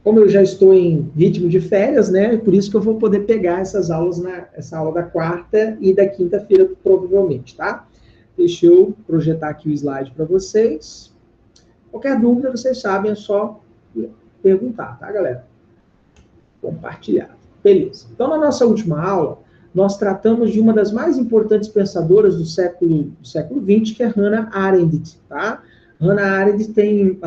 Como eu já estou em ritmo de férias, né? Por isso que eu vou poder pegar essas aulas, essa aula da quarta e da quinta-feira, provavelmente, tá? Deixa eu projetar aqui o slide para vocês. Qualquer dúvida, vocês sabem, é só perguntar, tá, galera? Compartilhar. Beleza. Então, na nossa última aula, nós tratamos de uma das mais importantes pensadoras do século XX, que é Hannah Arendt, tá? Hannah Arendt tem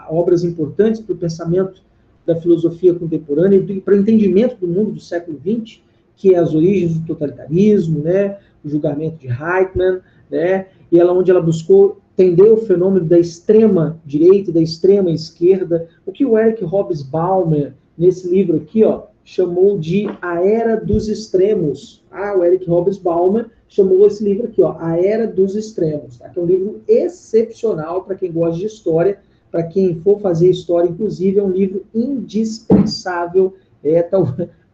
obras importantes para o pensamento da filosofia contemporânea e para o entendimento do mundo do século XX, que é As Origens do Totalitarismo, né? O Julgamento de Eichmann, né? E onde ela buscou entender o fenômeno da extrema direita e da extrema esquerda, o que o Eric Hobsbawm, nesse livro aqui, ó, chamou de A Era dos Extremos. O Eric Hobsbawm chamou esse livro aqui, ó, A Era dos Extremos, tá? Que é um livro excepcional para quem gosta de história, para quem for fazer história, inclusive, é um livro indispensável,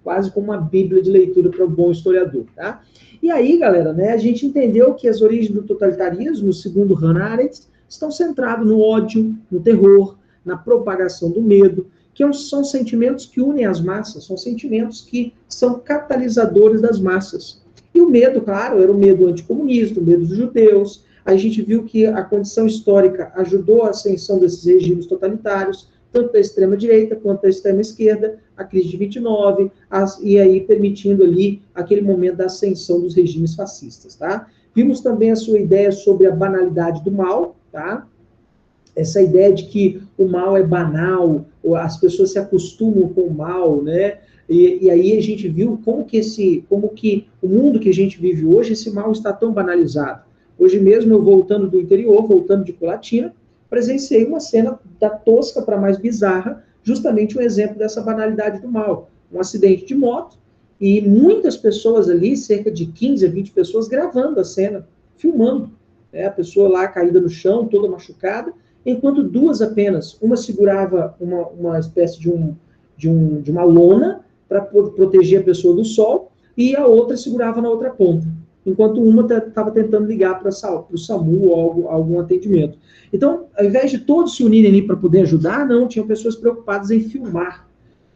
quase como uma bíblia de leitura para um bom historiador, tá? E aí, galera, né, a gente entendeu que as origens do totalitarismo, segundo Hannah Arendt, estão centradas no ódio, no terror, na propagação do medo, que são sentimentos que unem as massas, são sentimentos que são catalisadores das massas. E o medo, claro, era o medo anticomunista, o medo dos judeus. A gente viu que a condição histórica ajudou a ascensão desses regimes totalitários, tanto da extrema-direita quanto da extrema-esquerda, a crise de 29, e aí permitindo ali aquele momento da ascensão dos regimes fascistas, tá? Vimos também a sua ideia sobre a banalidade do mal, tá? Essa ideia de que o mal é banal, as pessoas se acostumam com o mal, né? E aí a gente viu como que o mundo que a gente vive hoje, esse mal está tão banalizado. Hoje mesmo, eu voltando do interior, voltando de Colatina, presenciei uma cena da tosca para mais bizarra, justamente um exemplo dessa banalidade do mal. Um acidente de moto, e muitas pessoas ali, cerca de 15 a 20 pessoas, gravando a cena, filmando, né? A pessoa lá caída no chão, toda machucada, enquanto duas apenas, uma segurava uma espécie de uma lona para proteger a pessoa do sol, e a outra segurava na outra ponta, enquanto uma estava tentando ligar para o SAMU ou algum atendimento. Então, ao invés de todos se unirem ali para poder ajudar, não, tinham pessoas preocupadas em filmar.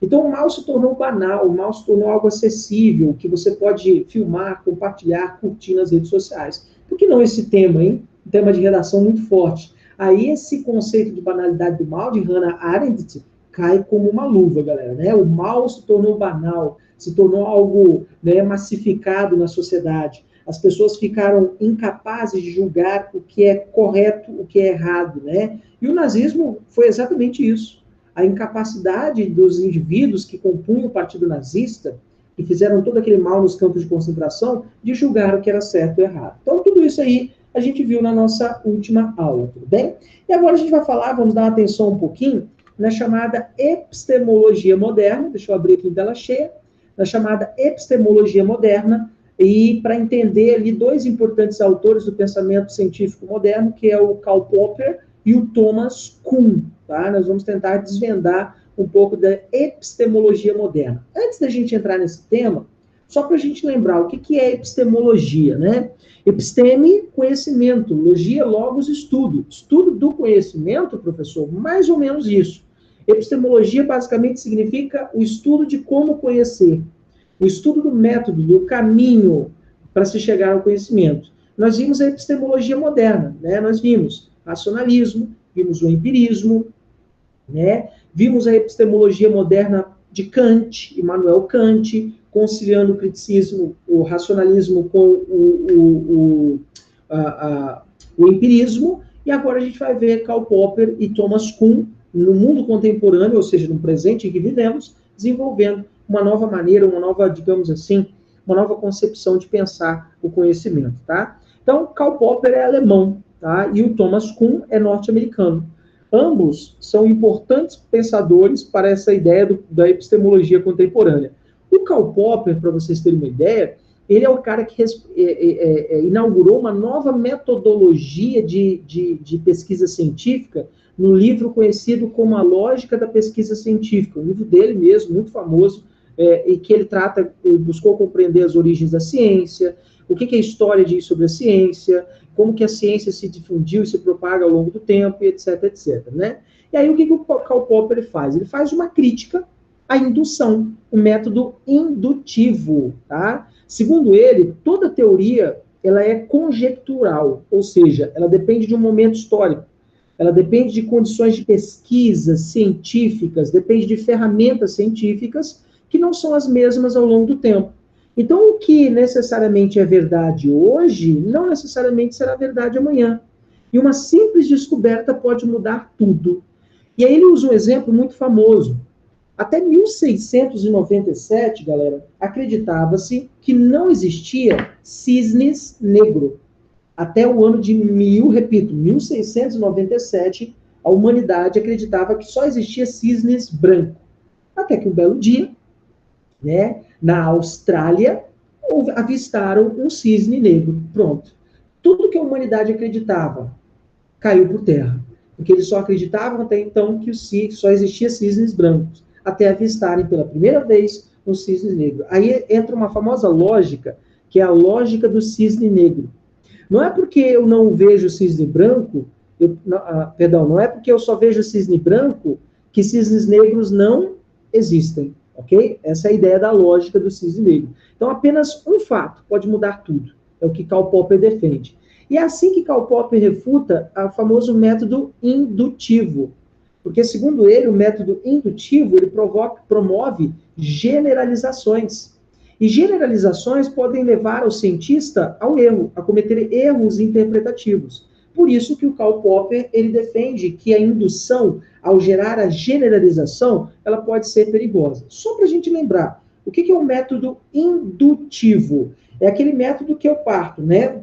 Então, o mal se tornou banal, o mal se tornou algo acessível, que você pode filmar, compartilhar, curtir nas redes sociais. Por que não esse tema, hein? Um tema de redação muito forte. Aí esse conceito de banalidade do mal, de Hannah Arendt, cai como uma luva, galera, né? O mal se tornou banal, se tornou algo, né, massificado na sociedade. As pessoas ficaram incapazes de julgar o que é correto, o que é errado, né? E o nazismo foi exatamente isso. A incapacidade dos indivíduos que compunham o partido nazista, que fizeram todo aquele mal nos campos de concentração, de julgar o que era certo e errado. Então, tudo isso aí a gente viu na nossa última aula, tudo bem? E agora a gente vai falar, vamos dar atenção um pouquinho, na chamada epistemologia moderna, deixa eu abrir aqui em tela cheia, na chamada epistemologia moderna, e para entender ali dois importantes autores do pensamento científico moderno, que é o Karl Popper e o Thomas Kuhn, tá? Nós vamos tentar desvendar um pouco da epistemologia moderna. Antes da gente entrar nesse tema, só para a gente lembrar o que é epistemologia, né? Episteme, conhecimento, logia, logos, estudo. Estudo do conhecimento, professor, mais ou menos isso. Epistemologia basicamente significa o estudo de como conhecer, o estudo do método, do caminho para se chegar ao conhecimento. Nós vimos a epistemologia moderna, né? Nós vimos racionalismo, vimos o empirismo, né? Vimos a epistemologia moderna de Kant, Immanuel Kant, conciliando o criticismo, o racionalismo com o empirismo, e agora a gente vai ver Karl Popper e Thomas Kuhn no mundo contemporâneo, ou seja, no presente em que vivemos, desenvolvendo uma nova maneira, uma nova, digamos assim, uma nova concepção de pensar o conhecimento, tá? Então, Karl Popper é alemão, tá? E o Thomas Kuhn é norte-americano. Ambos são importantes pensadores para essa ideia da epistemologia contemporânea. O Karl Popper, para vocês terem uma ideia, ele é o cara que inaugurou uma nova metodologia de pesquisa científica no livro conhecido como A Lógica da Pesquisa Científica, um livro dele mesmo, muito famoso, e que ele buscou compreender as origens da ciência, o que a história diz sobre a ciência, como que a ciência se difundiu e se propaga ao longo do tempo, e etc, etc, né? E aí, o que o Karl Popper faz? Ele faz uma crítica à indução, o método indutivo, tá? Segundo ele, toda teoria, ela é conjectural, ou seja, ela depende de um momento histórico, ela depende de condições de pesquisa científicas, depende de ferramentas científicas que não são as mesmas ao longo do tempo. Então, o que necessariamente é verdade hoje, não necessariamente será verdade amanhã. E uma simples descoberta pode mudar tudo. E aí ele usa um exemplo muito famoso. Até 1697, galera, acreditava-se que não existia cisnes negro. Até o ano de 1697, a humanidade acreditava que só existia cisnes branco. Até que um belo dia, né, na Austrália, avistaram um cisne negro. Pronto. Tudo que a humanidade acreditava caiu por terra. Porque eles só acreditavam até então que só existia cisnes brancos, até avistarem pela primeira vez um cisne negro. Aí entra uma famosa lógica, que é a lógica do cisne negro. Não é porque eu não vejo cisne branco, não é porque eu só vejo cisne branco que cisnes negros não existem, ok? Essa é a ideia da lógica do cisne negro. Então, apenas um fato pode mudar tudo. É o que Karl Popper defende. E é assim que Karl Popper refuta o famoso método indutivo. Porque, segundo ele, o método indutivo, ele promove generalizações. E generalizações podem levar o cientista ao erro, a cometer erros interpretativos. Por isso que o Karl Popper, ele defende que a indução, ao gerar a generalização, ela pode ser perigosa. Só para a gente lembrar, o que é o método indutivo? É aquele método que eu parto, né,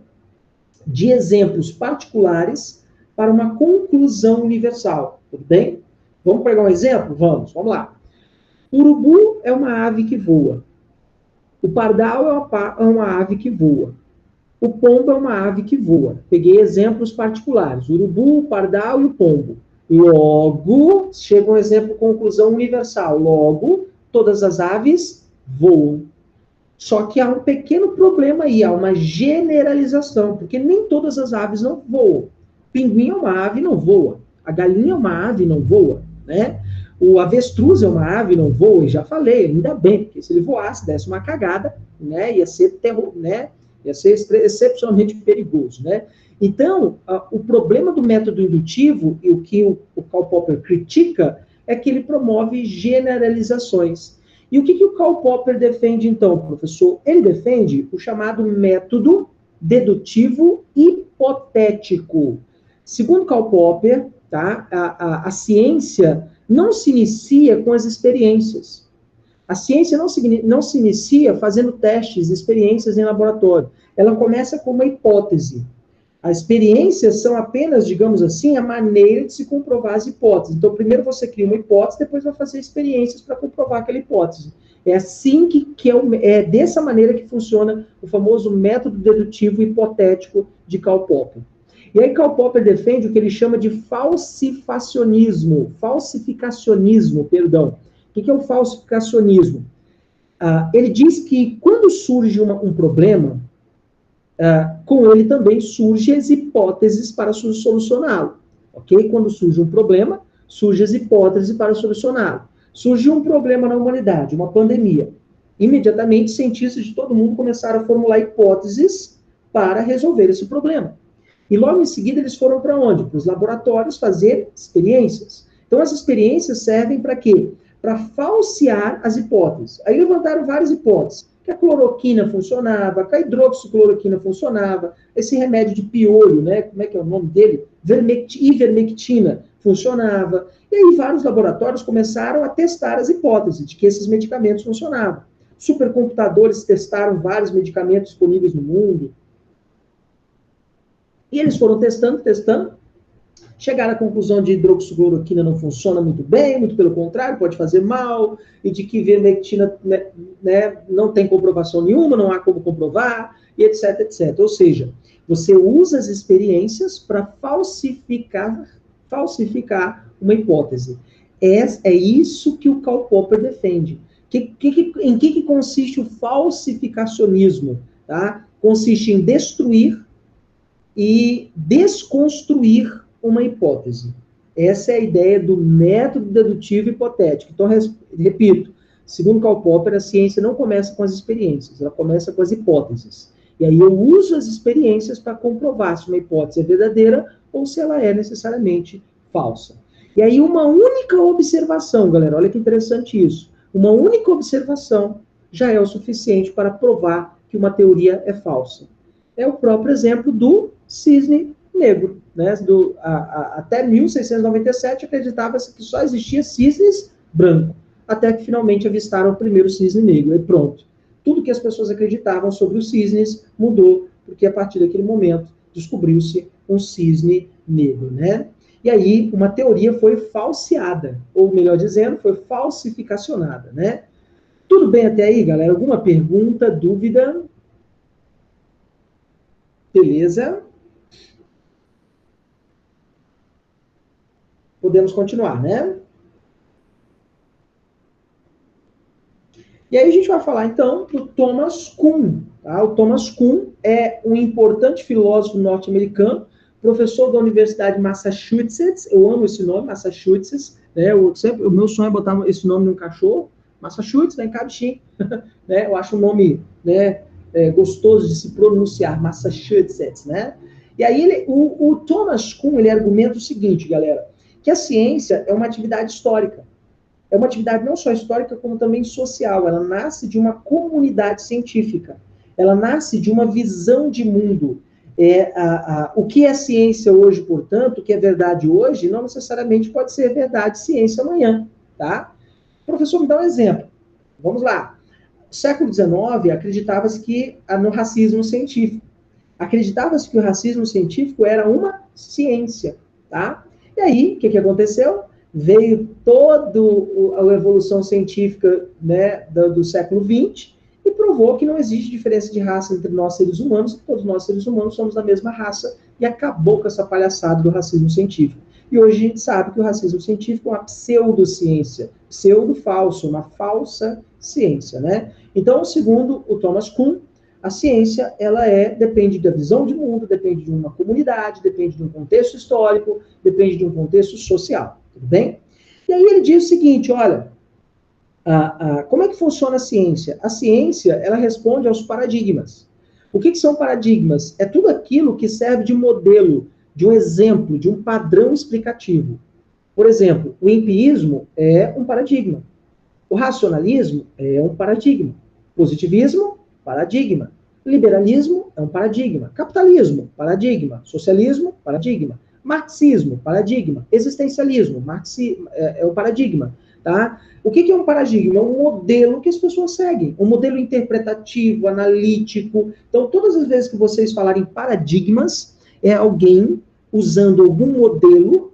de exemplos particulares para uma conclusão universal. Tudo bem? Vamos pegar um exemplo? Vamos lá. O urubu é uma ave que voa. O pardal é uma ave que voa. O pombo é uma ave que voa. Peguei exemplos particulares. O urubu, o pardal e o pombo. Logo, chega um exemplo, conclusão universal. Logo, todas as aves voam. Só que há um pequeno problema aí, há uma generalização, porque nem todas as aves não voam. O pinguim é uma ave e não voa. A galinha é uma ave e não voa, né? O avestruz é uma ave e não voa, e já falei, ainda bem, porque se ele voasse, desse uma cagada, né, ia ser terror, né? Ia ser excepcionalmente perigoso, né? Então, o problema do método indutivo, e o que o Karl Popper critica, é que ele promove generalizações. E o que o Karl Popper defende, então, professor? Ele defende o chamado método dedutivo hipotético. Segundo Karl Popper, tá, a ciência não se inicia com as experiências. A ciência não se inicia fazendo testes, experiências em laboratório. Ela começa com uma hipótese. As experiências são apenas, digamos assim, a maneira de se comprovar as hipóteses. Então, primeiro você cria uma hipótese, depois vai fazer experiências para comprovar aquela hipótese. É assim é dessa maneira que funciona o famoso método dedutivo hipotético de Karl Popper. E aí Karl Popper defende o que ele chama de falsificacionismo. O que é o falsificacionismo? Ele diz que quando surge um problema, com ele também surgem as hipóteses para solucioná-lo. Ok? Quando surge um problema, surgem as hipóteses para solucioná-lo. Surgiu um problema na humanidade, uma pandemia. Imediatamente, cientistas de todo mundo começaram a formular hipóteses para resolver esse problema. E logo em seguida eles foram para onde? Para os laboratórios fazer experiências. Então as experiências servem para quê? Para falsear as hipóteses. Aí levantaram várias hipóteses. Que a cloroquina funcionava, que a hidroxicloroquina funcionava, esse remédio de piolho, né? Como é que é o nome dele? Ivermectina funcionava. E aí vários laboratórios começaram a testar as hipóteses de que esses medicamentos funcionavam. Supercomputadores testaram vários medicamentos disponíveis no mundo. E eles foram testando, chegaram à conclusão de hidroxicloroquina não funciona muito bem, muito pelo contrário, pode fazer mal, e de que ivermectina, né, não tem comprovação nenhuma, não há como comprovar, e etc, etc. Ou seja, você usa as experiências para falsificar uma hipótese. É isso que o Karl Popper defende. Em que consiste o falsificacionismo? Tá? Consiste em destruir e desconstruir uma hipótese. Essa é a ideia do método dedutivo hipotético. Então, repito, segundo Karl Popper, a ciência não começa com as experiências, ela começa com as hipóteses. E aí eu uso as experiências para comprovar se uma hipótese é verdadeira ou se ela é necessariamente falsa. E aí uma única observação, galera, olha que interessante isso. Uma única observação já é o suficiente para provar que uma teoria é falsa. É o próprio exemplo do cisne negro. Né? Até 1697 acreditava-se que só existia cisnes brancos, até que finalmente avistaram o primeiro cisne negro. E pronto. Tudo que as pessoas acreditavam sobre os cisnes mudou, porque a partir daquele momento descobriu-se um cisne negro. Né? E aí uma teoria foi falseada, ou melhor dizendo, foi falsificacionada. Né? Tudo bem até aí, galera? Alguma pergunta, dúvida? Beleza? Podemos continuar, né? E aí a gente vai falar, então, do Thomas Kuhn. Tá? O Thomas Kuhn é um importante filósofo norte-americano, professor da Universidade de Massachusetts. Eu amo esse nome, Massachusetts. Né? O meu sonho é botar esse nome num cachorro. Massachusetts, vem cá, bichinho. Né? Eu acho um nome, né, gostoso de se pronunciar, Massachusetts. Né? E aí o Thomas Kuhn ele argumenta o seguinte, galera, que a ciência é uma atividade histórica. É uma atividade não só histórica, como também social. Ela nasce de uma comunidade científica. Ela nasce de uma visão de mundo. O que é ciência hoje, portanto, o que é verdade hoje, não necessariamente pode ser verdade ciência amanhã. Tá? Professor, me dá um exemplo. Vamos lá. No século XIX, acreditava-se que no racismo científico. Acreditava-se que o racismo científico era uma ciência. Tá? E aí, o que aconteceu? Veio toda a evolução científica, né, do século XX e provou que não existe diferença de raça entre nós seres humanos, que todos nós seres humanos somos da mesma raça, e acabou com essa palhaçada do racismo científico. E hoje a gente sabe que o racismo científico é uma pseudociência, pseudo-falso, uma falsa ciência, né? Então, segundo o Thomas Kuhn, a ciência, ela depende da visão de mundo, depende de uma comunidade, depende de um contexto histórico, depende de um contexto social, tudo bem? E aí ele diz o seguinte, olha, como é que funciona a ciência? A ciência, ela responde aos paradigmas. O que são paradigmas? É tudo aquilo que serve de modelo, de um exemplo, de um padrão explicativo. Por exemplo, o empirismo é um paradigma. O racionalismo é um paradigma. Positivismo, paradigma. Liberalismo é um paradigma. Capitalismo, paradigma. Socialismo, paradigma. Marxismo, paradigma. Existencialismo, é um paradigma. Tá? O que é um paradigma? É um modelo que as pessoas seguem. Um modelo interpretativo, analítico. Então, todas as vezes que vocês falarem paradigmas, é alguém usando algum modelo,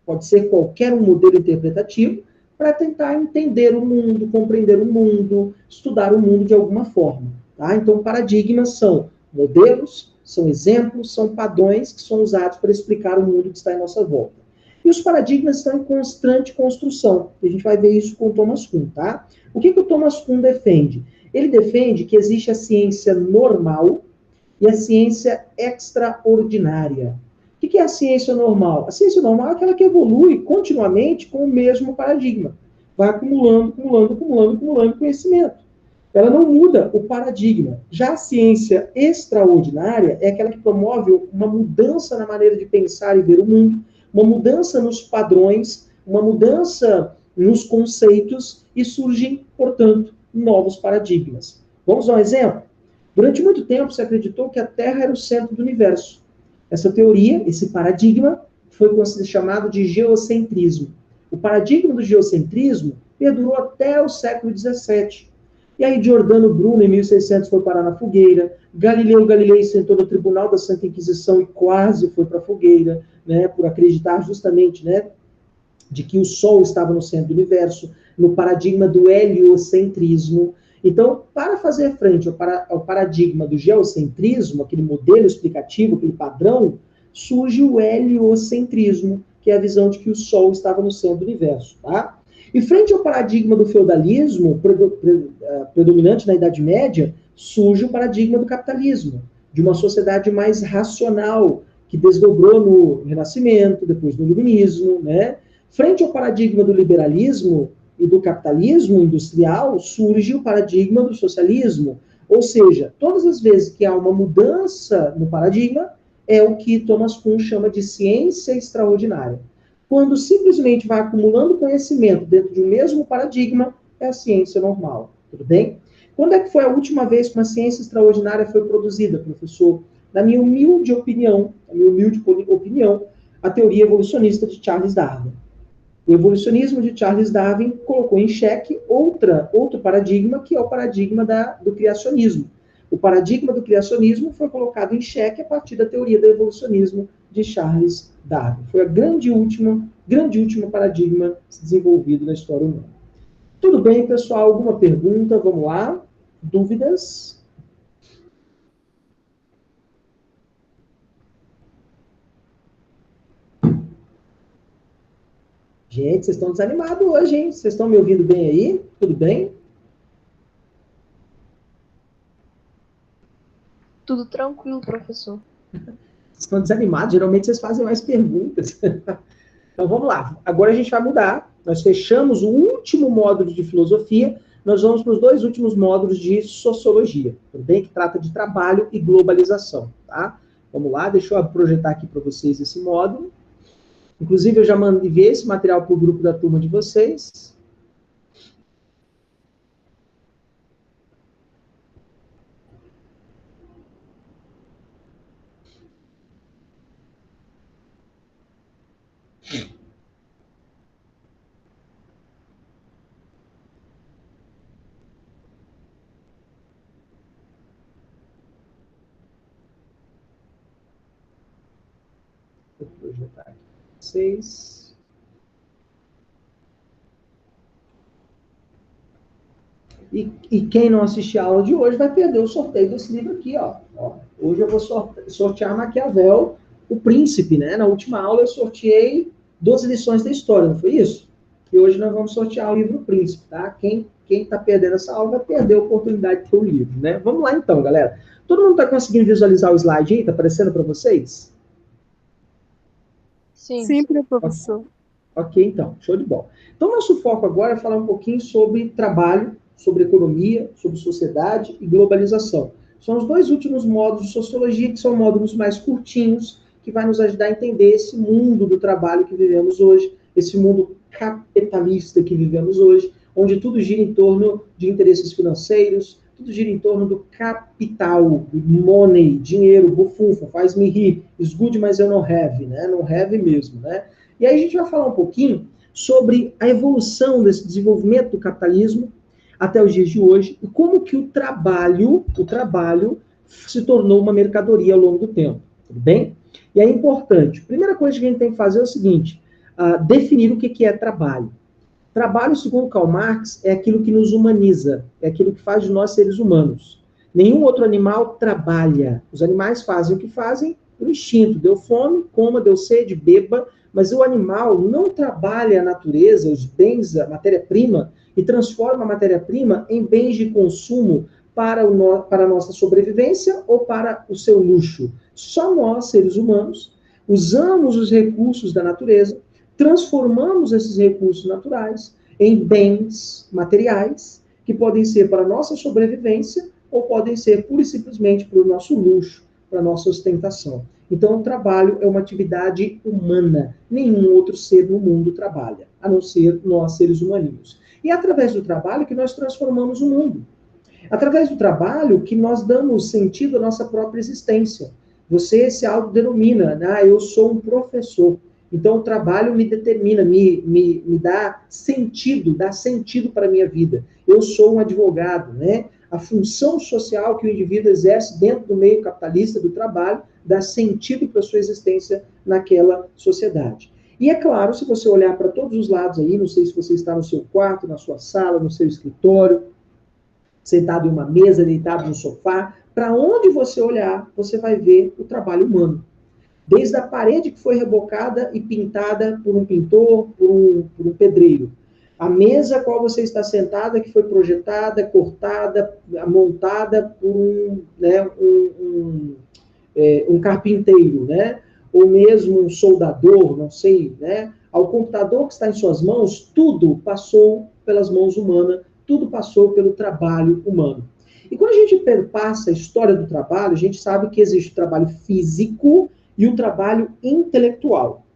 pode ser qualquer um modelo interpretativo, para tentar entender o mundo, compreender o mundo, estudar o mundo de alguma forma. Tá? Então, paradigmas são modelos, são exemplos, são padrões que são usados para explicar o mundo que está em nossa volta. E os paradigmas estão em constante construção. A gente vai ver isso com o Thomas Kuhn. Tá? O que o Thomas Kuhn defende? Ele defende que existe a ciência normal e a ciência extraordinária. O que é a ciência normal? A ciência normal é aquela que evolui continuamente com o mesmo paradigma. Vai acumulando conhecimento. Ela não muda o paradigma. Já a ciência extraordinária é aquela que promove uma mudança na maneira de pensar e ver o mundo, uma mudança nos padrões, uma mudança nos conceitos e surgem, portanto, novos paradigmas. Vamos dar um exemplo? Durante muito tempo se acreditou que a Terra era o centro do universo. Essa teoria, esse paradigma, foi chamado de geocentrismo. O paradigma do geocentrismo perdurou até o século XVII. E aí Giordano Bruno, em 1600, foi parar na fogueira. Galileu Galilei sentou no tribunal da Santa Inquisição e quase foi para a fogueira, né, por acreditar justamente, né, de que o Sol estava no centro do universo, no paradigma do heliocentrismo. Então, para fazer frente ao paradigma do geocentrismo, aquele modelo explicativo, aquele padrão, surge o heliocentrismo, que é a visão de que o Sol estava no centro do universo. Tá? E frente ao paradigma do feudalismo, predominante na Idade Média, surge o paradigma do capitalismo. de uma sociedade mais racional, que desdobrou no Renascimento, depois no Iluminismo, né? Frente ao paradigma do liberalismo e do capitalismo industrial, surge o paradigma do socialismo. Ou seja, todas as vezes que há uma mudança no paradigma, é o que Thomas Kuhn chama de ciência extraordinária. Quando simplesmente vai acumulando conhecimento dentro de um mesmo paradigma, é a ciência normal. Tudo bem? Quando é que foi a última vez que uma ciência extraordinária foi produzida, professor? Na minha humilde opinião, a teoria evolucionista de Charles Darwin. O evolucionismo de Charles Darwin colocou em xeque outro paradigma, que é o paradigma do criacionismo. O paradigma do criacionismo foi colocado em xeque a partir da teoria do evolucionismo de Charles Darwin. Foi a grande última paradigma desenvolvido na história humana. Tudo bem, pessoal? Alguma pergunta? Vamos lá? Dúvidas? Gente, vocês estão desanimados hoje, hein? Vocês estão me ouvindo bem aí? Tudo bem? Tudo tranquilo, professor. Vocês estão desanimados? Geralmente vocês fazem mais perguntas. Então vamos lá. Agora a gente vai mudar. Nós fechamos o último módulo de filosofia. Nós vamos para os 2 últimos módulos de sociologia, tudo bem? Que trata de trabalho e globalização, tá? Vamos lá, deixa eu projetar aqui para vocês esse módulo. Inclusive, eu já enviei esse material para o grupo da turma de vocês. Vou projetar aqui para vocês. E quem não assistir a aula de hoje vai perder o sorteio desse livro aqui, ó. Hoje eu vou sortear Maquiavel, o Príncipe, né? Na última aula eu sorteei 12 lições da história, não foi isso? E hoje nós vamos sortear o livro Príncipe, tá? Quem está perdendo essa aula vai perder a oportunidade de ter o livro, né? Vamos lá então, galera. Todo mundo está conseguindo visualizar o slide aí? Está aparecendo para vocês? Sim. Sim, professor. Ok, então, show de bola. Então, nosso foco agora é falar um pouquinho sobre trabalho, sobre economia, sobre sociedade e globalização. São os 2 últimos módulos de sociologia, que são módulos mais curtinhos, que vai nos ajudar a entender esse mundo do trabalho que vivemos hoje, esse mundo capitalista que vivemos hoje, onde tudo gira em torno de interesses financeiros, tudo gira em torno do capital, do money, dinheiro, bufunfa, faz-me rir, is good, mas eu não have, né? Não have mesmo, né? E aí a gente vai falar um pouquinho sobre a evolução desse desenvolvimento do capitalismo até os dias de hoje, e como que o trabalho se tornou uma mercadoria ao longo do tempo, tudo bem? E é importante, a primeira coisa que a gente tem que fazer é o seguinte, definir o que é trabalho. Trabalho, segundo Karl Marx, é aquilo que nos humaniza, é aquilo que faz de nós seres humanos. Nenhum outro animal trabalha. Os animais fazem o que fazem por instinto. Deu fome, coma, deu sede, beba, mas o animal não trabalha a natureza, os bens, a matéria-prima, e transforma a matéria-prima em bens de consumo para a nossa sobrevivência ou para o seu luxo. Só nós, seres humanos, usamos os recursos da natureza, transformamos esses recursos naturais em bens materiais, que podem ser para a nossa sobrevivência ou podem ser pura e simplesmente para o nosso luxo, para a nossa ostentação. Então, o trabalho é uma atividade humana. Nenhum outro ser no mundo trabalha, a não ser nós, seres humaninhos. E é através do trabalho que nós transformamos o mundo. Através do trabalho que nós damos sentido à nossa própria existência. Você se autodenomina, né? Eu sou um professor. Então, o trabalho me determina, me dá sentido para a minha vida. Eu sou um advogado, né? A função social que o indivíduo exerce dentro do meio capitalista do trabalho dá sentido para a sua existência naquela sociedade. E é claro, se você olhar para todos os lados aí, não sei se você está no seu quarto, na sua sala, no seu escritório, sentado em uma mesa, deitado no sofá, para onde você olhar, você vai ver o trabalho humano. Desde a parede que foi rebocada e pintada por um pintor, por um pedreiro, A mesa a qual você está sentada, que foi projetada, cortada, montada por um carpinteiro, né? Ou mesmo um soldador, não sei, né? Ao computador que está em suas mãos, tudo passou pelas mãos humanas, tudo passou pelo trabalho humano. E quando a gente perpassa a história do trabalho, a gente sabe que existe o trabalho físico e o trabalho intelectual.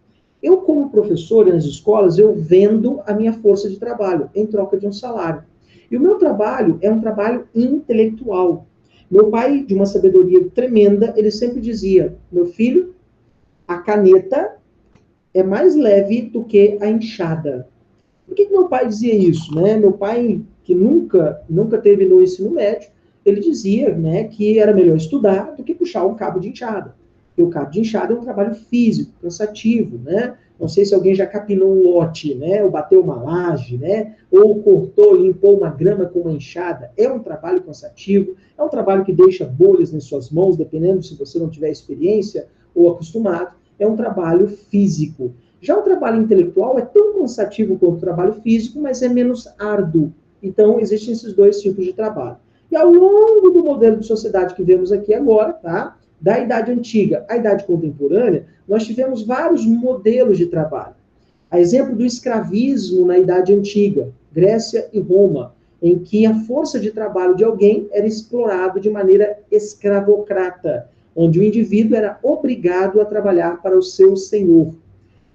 Eu, como professor nas escolas, eu vendo a minha força de trabalho em troca de um salário. E o meu trabalho é um trabalho intelectual. Meu pai, de uma sabedoria tremenda, ele sempre dizia: meu filho, a caneta é mais leve do que a enxada. Por que meu pai dizia isso, né? Meu pai, que nunca terminou o ensino médio, ele dizia, né, que era melhor estudar do que puxar um cabo de enxada. E o cabo de enxada é um trabalho físico, cansativo, né? Não sei se alguém já capinou um lote, né? Ou bateu uma laje, né? Ou cortou, limpou uma grama com uma enxada. É um trabalho cansativo, é um trabalho que deixa bolhas nas suas mãos, dependendo se você não tiver experiência ou acostumado. É um trabalho físico. Já o trabalho intelectual é tão cansativo quanto o trabalho físico, mas é menos árduo. Então, existem esses dois tipos de trabalho. E ao longo do modelo de sociedade que vemos aqui agora, tá? Da Idade Antiga à Idade Contemporânea, nós tivemos vários modelos de trabalho. A exemplo do escravismo na Idade Antiga, Grécia e Roma, em que a força de trabalho de alguém era explorado de maneira escravocrata, onde o indivíduo era obrigado a trabalhar para o seu senhor.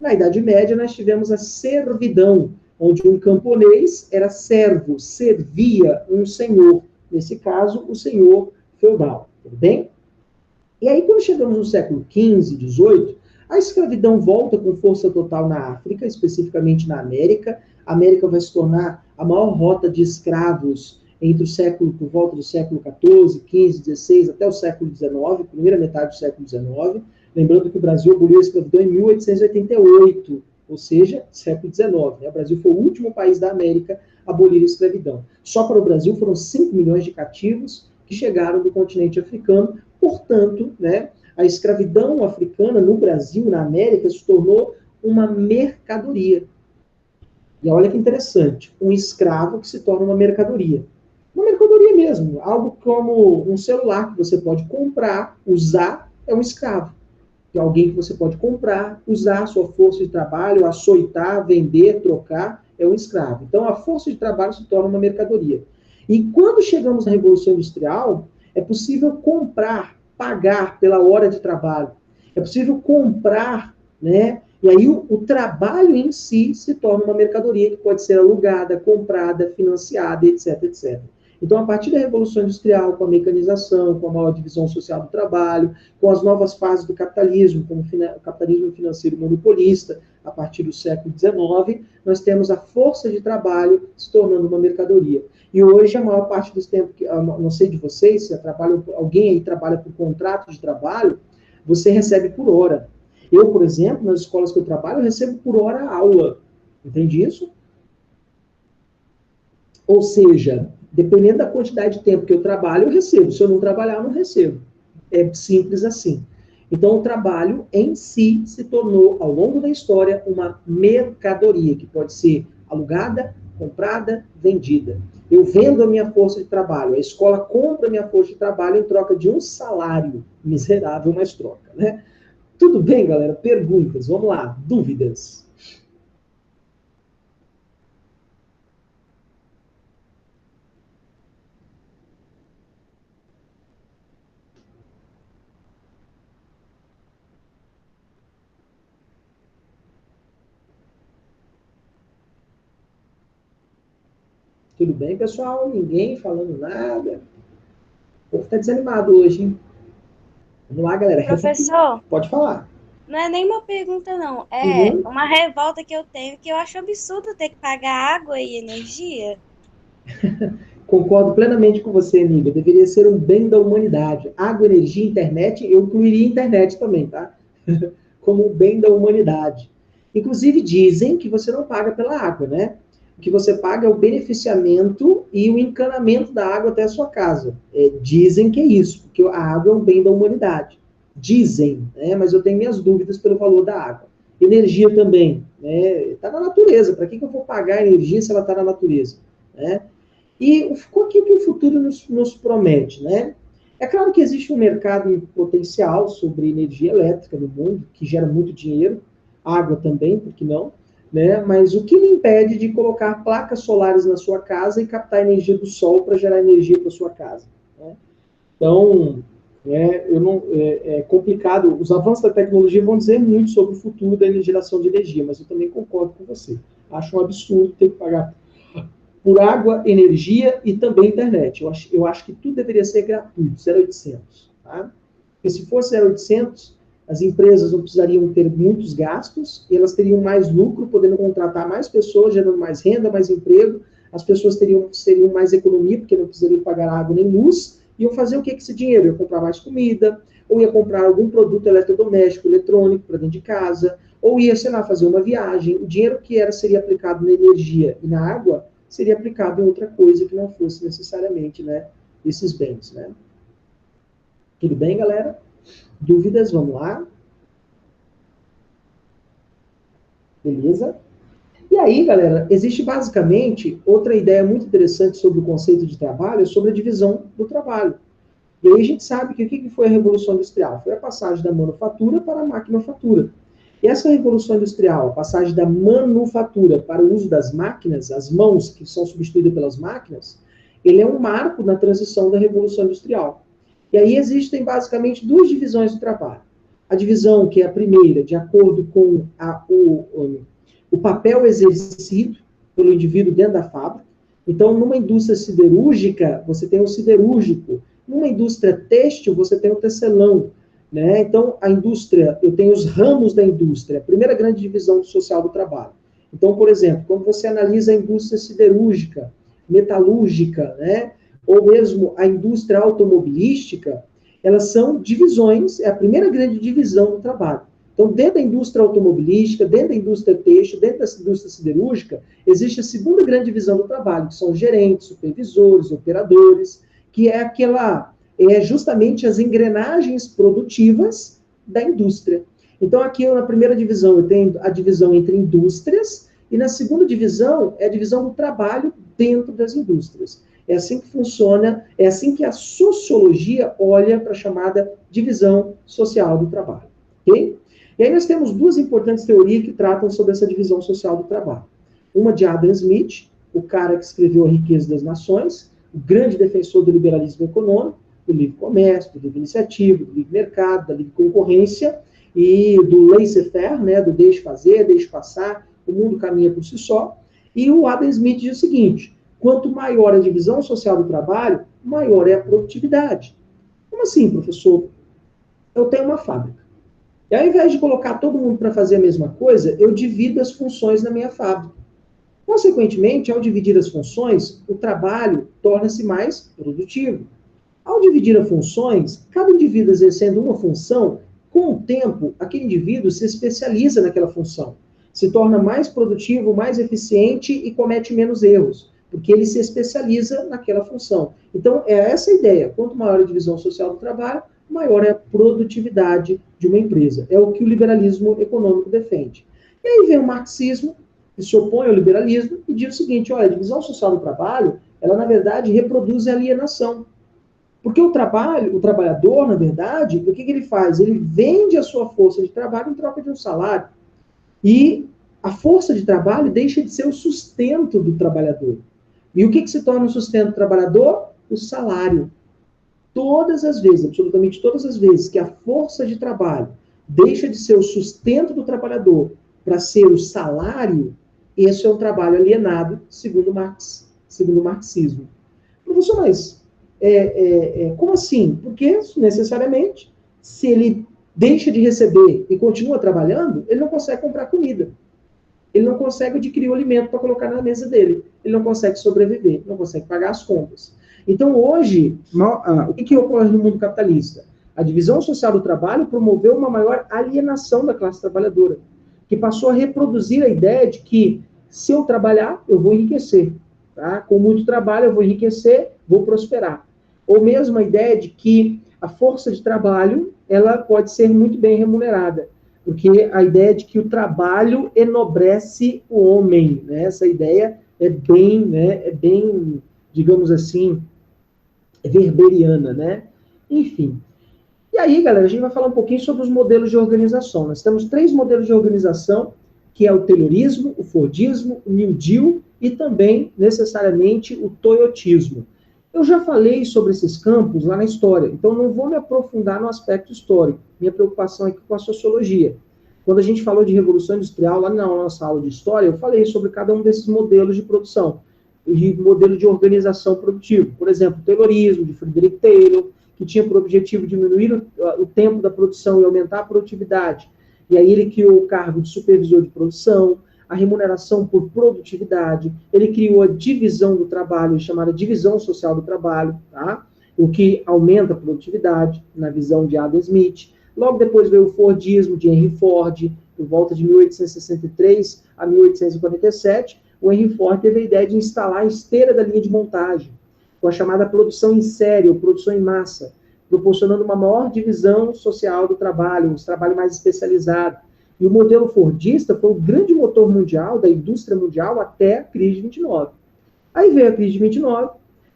Na Idade Média, nós tivemos a servidão, onde um camponês era servo, servia um senhor, nesse caso, o senhor feudal, tudo bem? E aí, quando chegamos no século XV, XVIII, a escravidão volta com força total na África, especificamente na América. A América vai se tornar a maior rota de escravos por volta do século XIV, XV, XVI, até o século XIX, primeira metade do século XIX. Lembrando que o Brasil aboliu a escravidão em 1888, ou seja, século XIX. Né? O Brasil foi o último país da América a abolir a escravidão. Só para o Brasil foram 5 milhões de cativos que chegaram do continente africano. Portanto, né, a escravidão africana no Brasil, na América, se tornou uma mercadoria. E olha que interessante, um escravo que se torna uma mercadoria. Uma mercadoria mesmo, algo como um celular que você pode comprar, usar, é um escravo. É alguém que você pode comprar, usar a sua força de trabalho, açoitar, vender, trocar, é um escravo. Então, a força de trabalho se torna uma mercadoria. E quando chegamos na Revolução Industrial, é possível comprar, pagar pela hora de trabalho. É possível comprar, né? E aí o trabalho em si se torna uma mercadoria que pode ser alugada, comprada, financiada, etc, etc. Então, a partir da Revolução Industrial, com a mecanização, com a maior divisão social do trabalho, com as novas fases do capitalismo, como o capitalismo financeiro monopolista, a partir do século XIX, nós temos a força de trabalho se tornando uma mercadoria. E hoje, a maior parte dos tempos, não sei de vocês, se alguém aí trabalha por contrato de trabalho, você recebe por hora. Eu, por exemplo, nas escolas que eu trabalho, eu recebo por hora aula. Entende isso? Ou seja, dependendo da quantidade de tempo que eu trabalho, eu recebo. Se eu não trabalhar, eu não recebo. É simples assim. Então, o trabalho em si se tornou, ao longo da história, uma mercadoria, que pode ser alugada, comprada, vendida. Eu vendo a minha força de trabalho, a escola compra a minha força de trabalho em troca de um salário miserável, mas troca, né? Tudo bem, galera? Perguntas, vamos lá. Dúvidas? Tudo bem, pessoal? Ninguém falando nada? O povo está desanimado hoje, hein? Vamos lá, galera. Professor, Pode falar. não é nem uma pergunta, não. É Uhum. uma revolta que eu tenho, que eu acho absurdo ter que pagar água e energia. Concordo plenamente com você, amiga. Deveria ser um bem da humanidade. Água, energia, internet, eu incluiria internet também, tá? Como um bem da humanidade. Inclusive, dizem que você não paga pela água, né? O que você paga é o beneficiamento e o encanamento da água até a sua casa. Dizem que é isso, porque a água é um bem da humanidade. Dizem, né? Mas eu tenho minhas dúvidas pelo valor da água. Energia também, né? Está na natureza. Para que eu vou pagar energia se ela está na natureza? Né? E o que o futuro nos promete, né? É claro que existe um mercado em potencial sobre energia elétrica no mundo, que gera muito dinheiro, água também, por que não? Né? Mas o que me impede de colocar placas solares na sua casa e captar energia do sol para gerar energia para sua casa? Né? Então, é complicado. Os avanços da tecnologia vão dizer muito sobre o futuro da geração de energia, mas eu também concordo com você. Acho um absurdo ter que pagar por água, energia e também internet. Eu acho que tudo deveria ser gratuito, 0800. Tá? Porque se fosse 0800, as empresas não precisariam ter muitos gastos e elas teriam mais lucro, podendo contratar mais pessoas, gerando mais renda, mais emprego. As pessoas teriam mais economia, porque não precisariam pagar água nem luz. Iam fazer o que com esse dinheiro? Iam comprar mais comida, ou ia comprar algum produto eletrodoméstico, eletrônico para dentro de casa, ou ia, sei lá, fazer uma viagem. O dinheiro que seria aplicado na energia e na água seria aplicado em outra coisa que não fosse necessariamente, né, esses bens, né? Tudo bem, galera? Dúvidas? Vamos lá. Beleza? E aí, galera, existe basicamente outra ideia muito interessante sobre o conceito de trabalho, sobre a divisão do trabalho. E aí a gente sabe que o que foi a Revolução Industrial? Foi a passagem da manufatura para a maquinofatura. E essa Revolução Industrial, a passagem da manufatura para o uso das máquinas, as mãos que são substituídas pelas máquinas, ele é um marco na transição da Revolução Industrial. E aí existem basicamente duas divisões do trabalho. A divisão que é a primeira, de acordo com o papel exercido pelo indivíduo dentro da fábrica. Então, numa indústria siderúrgica, você tem o siderúrgico. Numa indústria têxtil, você tem o tecelão. Né? Então, a indústria, eu tenho os ramos da indústria, a primeira grande divisão social do trabalho. Então, por exemplo, quando você analisa a indústria siderúrgica, metalúrgica, né? Ou mesmo a indústria automobilística, elas são divisões, é a primeira grande divisão do trabalho. Então, dentro da indústria automobilística, dentro da indústria têxtil, dentro da indústria siderúrgica, existe a segunda grande divisão do trabalho, que são gerentes, supervisores, operadores, que é justamente as engrenagens produtivas da indústria. Então, aqui na primeira divisão, eu tenho a divisão entre indústrias, e na segunda divisão, é a divisão do trabalho dentro das indústrias. É assim que funciona, é assim que a sociologia olha para a chamada divisão social do trabalho. Ok? E aí nós temos duas importantes teorias que tratam sobre essa divisão social do trabalho. Uma de Adam Smith, o cara que escreveu A Riqueza das Nações, o grande defensor do liberalismo econômico, do livre comércio, do livre iniciativa, do livre mercado, da livre concorrência e do laissez-faire, né, do deixe fazer, deixe passar, o mundo caminha por si só. E o Adam Smith diz o seguinte: quanto maior a divisão social do trabalho, maior é a produtividade. Como assim, professor? Eu tenho uma fábrica. E ao invés de colocar todo mundo para fazer a mesma coisa, eu divido as funções na minha fábrica. Consequentemente, ao dividir as funções, o trabalho torna-se mais produtivo. Ao dividir as funções, cada indivíduo exercendo uma função, com o tempo, aquele indivíduo se especializa naquela função, se torna mais produtivo, mais eficiente e comete menos erros, porque ele se especializa naquela função. Então, é essa a ideia. Quanto maior a divisão social do trabalho, maior é a produtividade de uma empresa. É o que o liberalismo econômico defende. E aí vem o marxismo, que se opõe ao liberalismo, e diz o seguinte: olha, a divisão social do trabalho, ela, na verdade, reproduz a alienação. Porque o trabalhador, na verdade, o que ele faz? Ele vende a sua força de trabalho em troca de um salário. E a força de trabalho deixa de ser o sustento do trabalhador. E o que se torna o sustento do trabalhador? O salário. Todas as vezes, absolutamente todas as vezes, que a força de trabalho deixa de ser o sustento do trabalhador para ser o salário, esse é um trabalho alienado, segundo o marxismo. Professor, mas como assim? Porque, necessariamente, se ele deixa de receber e continua trabalhando, ele não consegue comprar comida. Ele não consegue adquirir o alimento para colocar na mesa dele. Ele não consegue sobreviver, não consegue pagar as contas. Então, hoje, o que ocorre no mundo capitalista? A divisão social do trabalho promoveu uma maior alienação da classe trabalhadora, que passou a reproduzir a ideia de que, se eu trabalhar, eu vou enriquecer. Tá? Com muito trabalho, eu vou enriquecer, vou prosperar. Ou mesmo a ideia de que a força de trabalho, ela pode ser muito bem remunerada. porque a ideia de que o trabalho enobrece o homem, né? Essa ideia é bem, né, digamos assim, werberiana, né? Enfim. E aí, galera, a gente vai falar um pouquinho sobre os modelos de organização. Nós temos 3 modelos de organização, que é o Taylorismo, o Fordismo, o New Deal e também, necessariamente, o Toyotismo. Eu já falei sobre esses campos lá na história, então não vou me aprofundar no aspecto histórico. Minha preocupação é aqui com a sociologia. Quando a gente falou de Revolução Industrial, lá na nossa aula de história, eu falei sobre cada um desses modelos de produção, e modelo de organização produtiva. Por exemplo, o Taylorismo, de Frederick Taylor, que tinha por objetivo diminuir o tempo da produção e aumentar a produtividade. E aí ele criou o cargo de supervisor de produção, a remuneração por produtividade, ele criou a divisão do trabalho, chamada divisão social do trabalho, tá? O que aumenta a produtividade, na visão de Adam Smith. Logo depois veio o Fordismo, de Henry Ford, por volta de 1863 a 1847, o Henry Ford teve a ideia de instalar a esteira da linha de montagem, com a chamada produção em série, ou produção em massa, proporcionando uma maior divisão social do trabalho, um trabalho mais especializado. E o modelo fordista foi o grande motor mundial, da indústria mundial, até a crise de 29. Aí veio a crise de 29,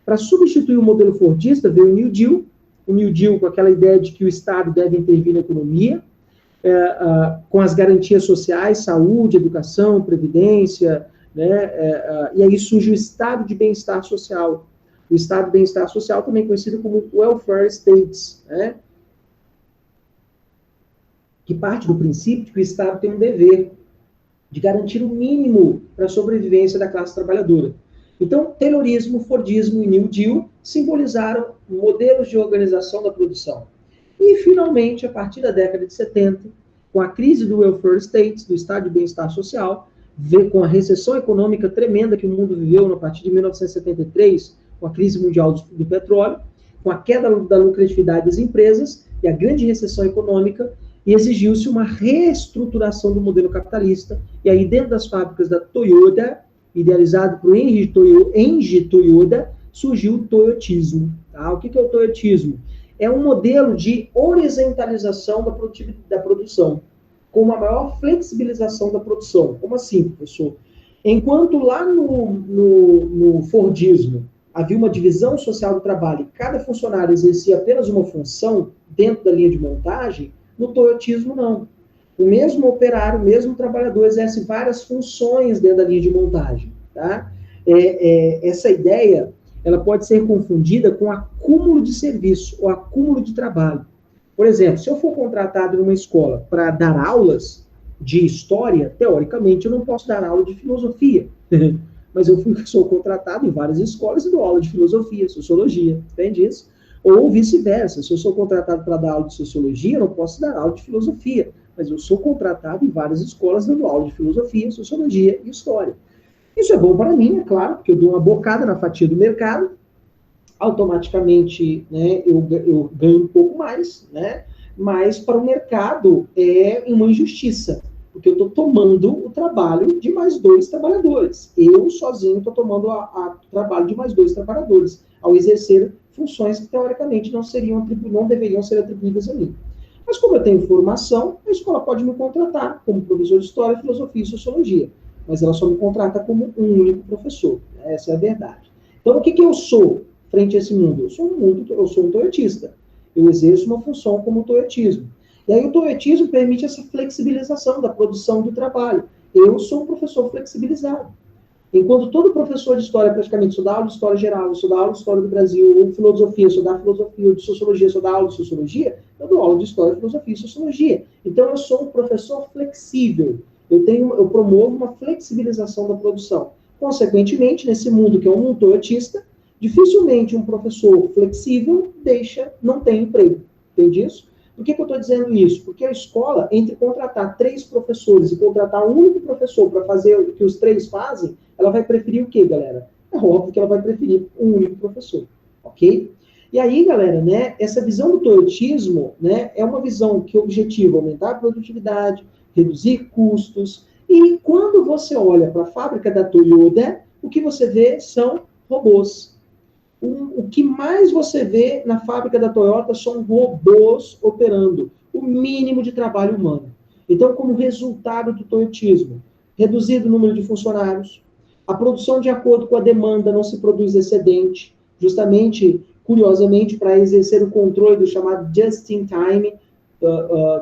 para substituir o modelo fordista, veio o New Deal com aquela ideia de que o Estado deve intervir na economia, com as garantias sociais, saúde, educação, previdência, né? E aí surge o Estado de Bem-Estar Social. O Estado de Bem-Estar Social, também conhecido como Welfare States, né? Que parte do princípio de que o Estado tem um dever de garantir o mínimo para a sobrevivência da classe trabalhadora. Então, Taylorismo, Fordismo e New Deal simbolizaram modelos de organização da produção. E, finalmente, a partir da década de 70, com a crise do Welfare States, do Estado de Bem-Estar Social, com a recessão econômica tremenda que o mundo viveu a partir de 1973, com a crise mundial do petróleo, com a queda da lucratividade das empresas e a grande recessão econômica, e exigiu-se uma reestruturação do modelo capitalista. E aí, dentro das fábricas da Toyota, idealizado por Enji Toyoda, surgiu o Toyotismo. Tá? O que é o Toyotismo? É um modelo de horizontalização da produção, com uma maior flexibilização da produção. Como assim, professor? Enquanto lá no Fordismo havia uma divisão social do trabalho e cada funcionário exercia apenas uma função dentro da linha de montagem, no Toyotismo não. O mesmo operário, o mesmo trabalhador exerce várias funções dentro da linha de montagem. Tá? Essa ideia ela pode ser confundida com acúmulo de serviço ou acúmulo de trabalho. Por exemplo, se eu for contratado numa escola para dar aulas de história, teoricamente eu não posso dar aula de filosofia. Mas eu sou contratado em várias escolas e dou aula de filosofia, sociologia, entende isso? Ou vice-versa, se eu sou contratado para dar aula de sociologia, eu não posso dar aula de filosofia, mas eu sou contratado em várias escolas dando aula de filosofia, sociologia e história. Isso é bom para mim, é claro, porque eu dou uma bocada na fatia do mercado, automaticamente, né, eu ganho um pouco mais, né, mas para o mercado é uma injustiça, porque eu estou tomando o trabalho de mais 2 trabalhadores. Eu sozinho estou tomando o trabalho de mais 2 trabalhadores, ao exercer funções que, teoricamente, não deveriam ser atribuídas a mim. Mas como eu tenho formação, a escola pode me contratar como professor de História, Filosofia e Sociologia, mas ela só me contrata como um único professor. Essa é a verdade. Então, o que eu sou frente a esse mundo? Eu sou um toyotista. Eu exerço uma função como toyotismo. E aí o toyotismo permite essa flexibilização da produção do trabalho. Eu sou um professor flexibilizado. Enquanto todo professor de história, praticamente, só dá aula de história geral, eu só dá aula de história do Brasil, ou de filosofia, só dá filosofia, ou de sociologia, só dá aula de sociologia, eu dou aula de história, filosofia e sociologia. Então, eu sou um professor flexível. Eu promovo uma flexibilização da produção. Consequentemente, nesse mundo que é um mundo toyotista, dificilmente um professor flexível não tem emprego. Entende isso? Por que eu estou dizendo isso? Porque a escola, entre contratar 3 professores e contratar um único professor para fazer o que os 3 fazem, ela vai preferir o quê, galera? É óbvio que ela vai preferir um único professor, ok? E aí, galera, né, essa visão do toyotismo, né, é uma visão que objetiva aumentar a produtividade, reduzir custos, e quando você olha para a fábrica da Toyota, o que você vê são robôs. O que mais você vê na fábrica da Toyota são robôs operando, o mínimo de trabalho humano. Então, como resultado do toyotismo, reduzido o número de funcionários, a produção de acordo com a demanda, não se produz excedente, justamente, curiosamente, para exercer o controle do chamado just-in-time,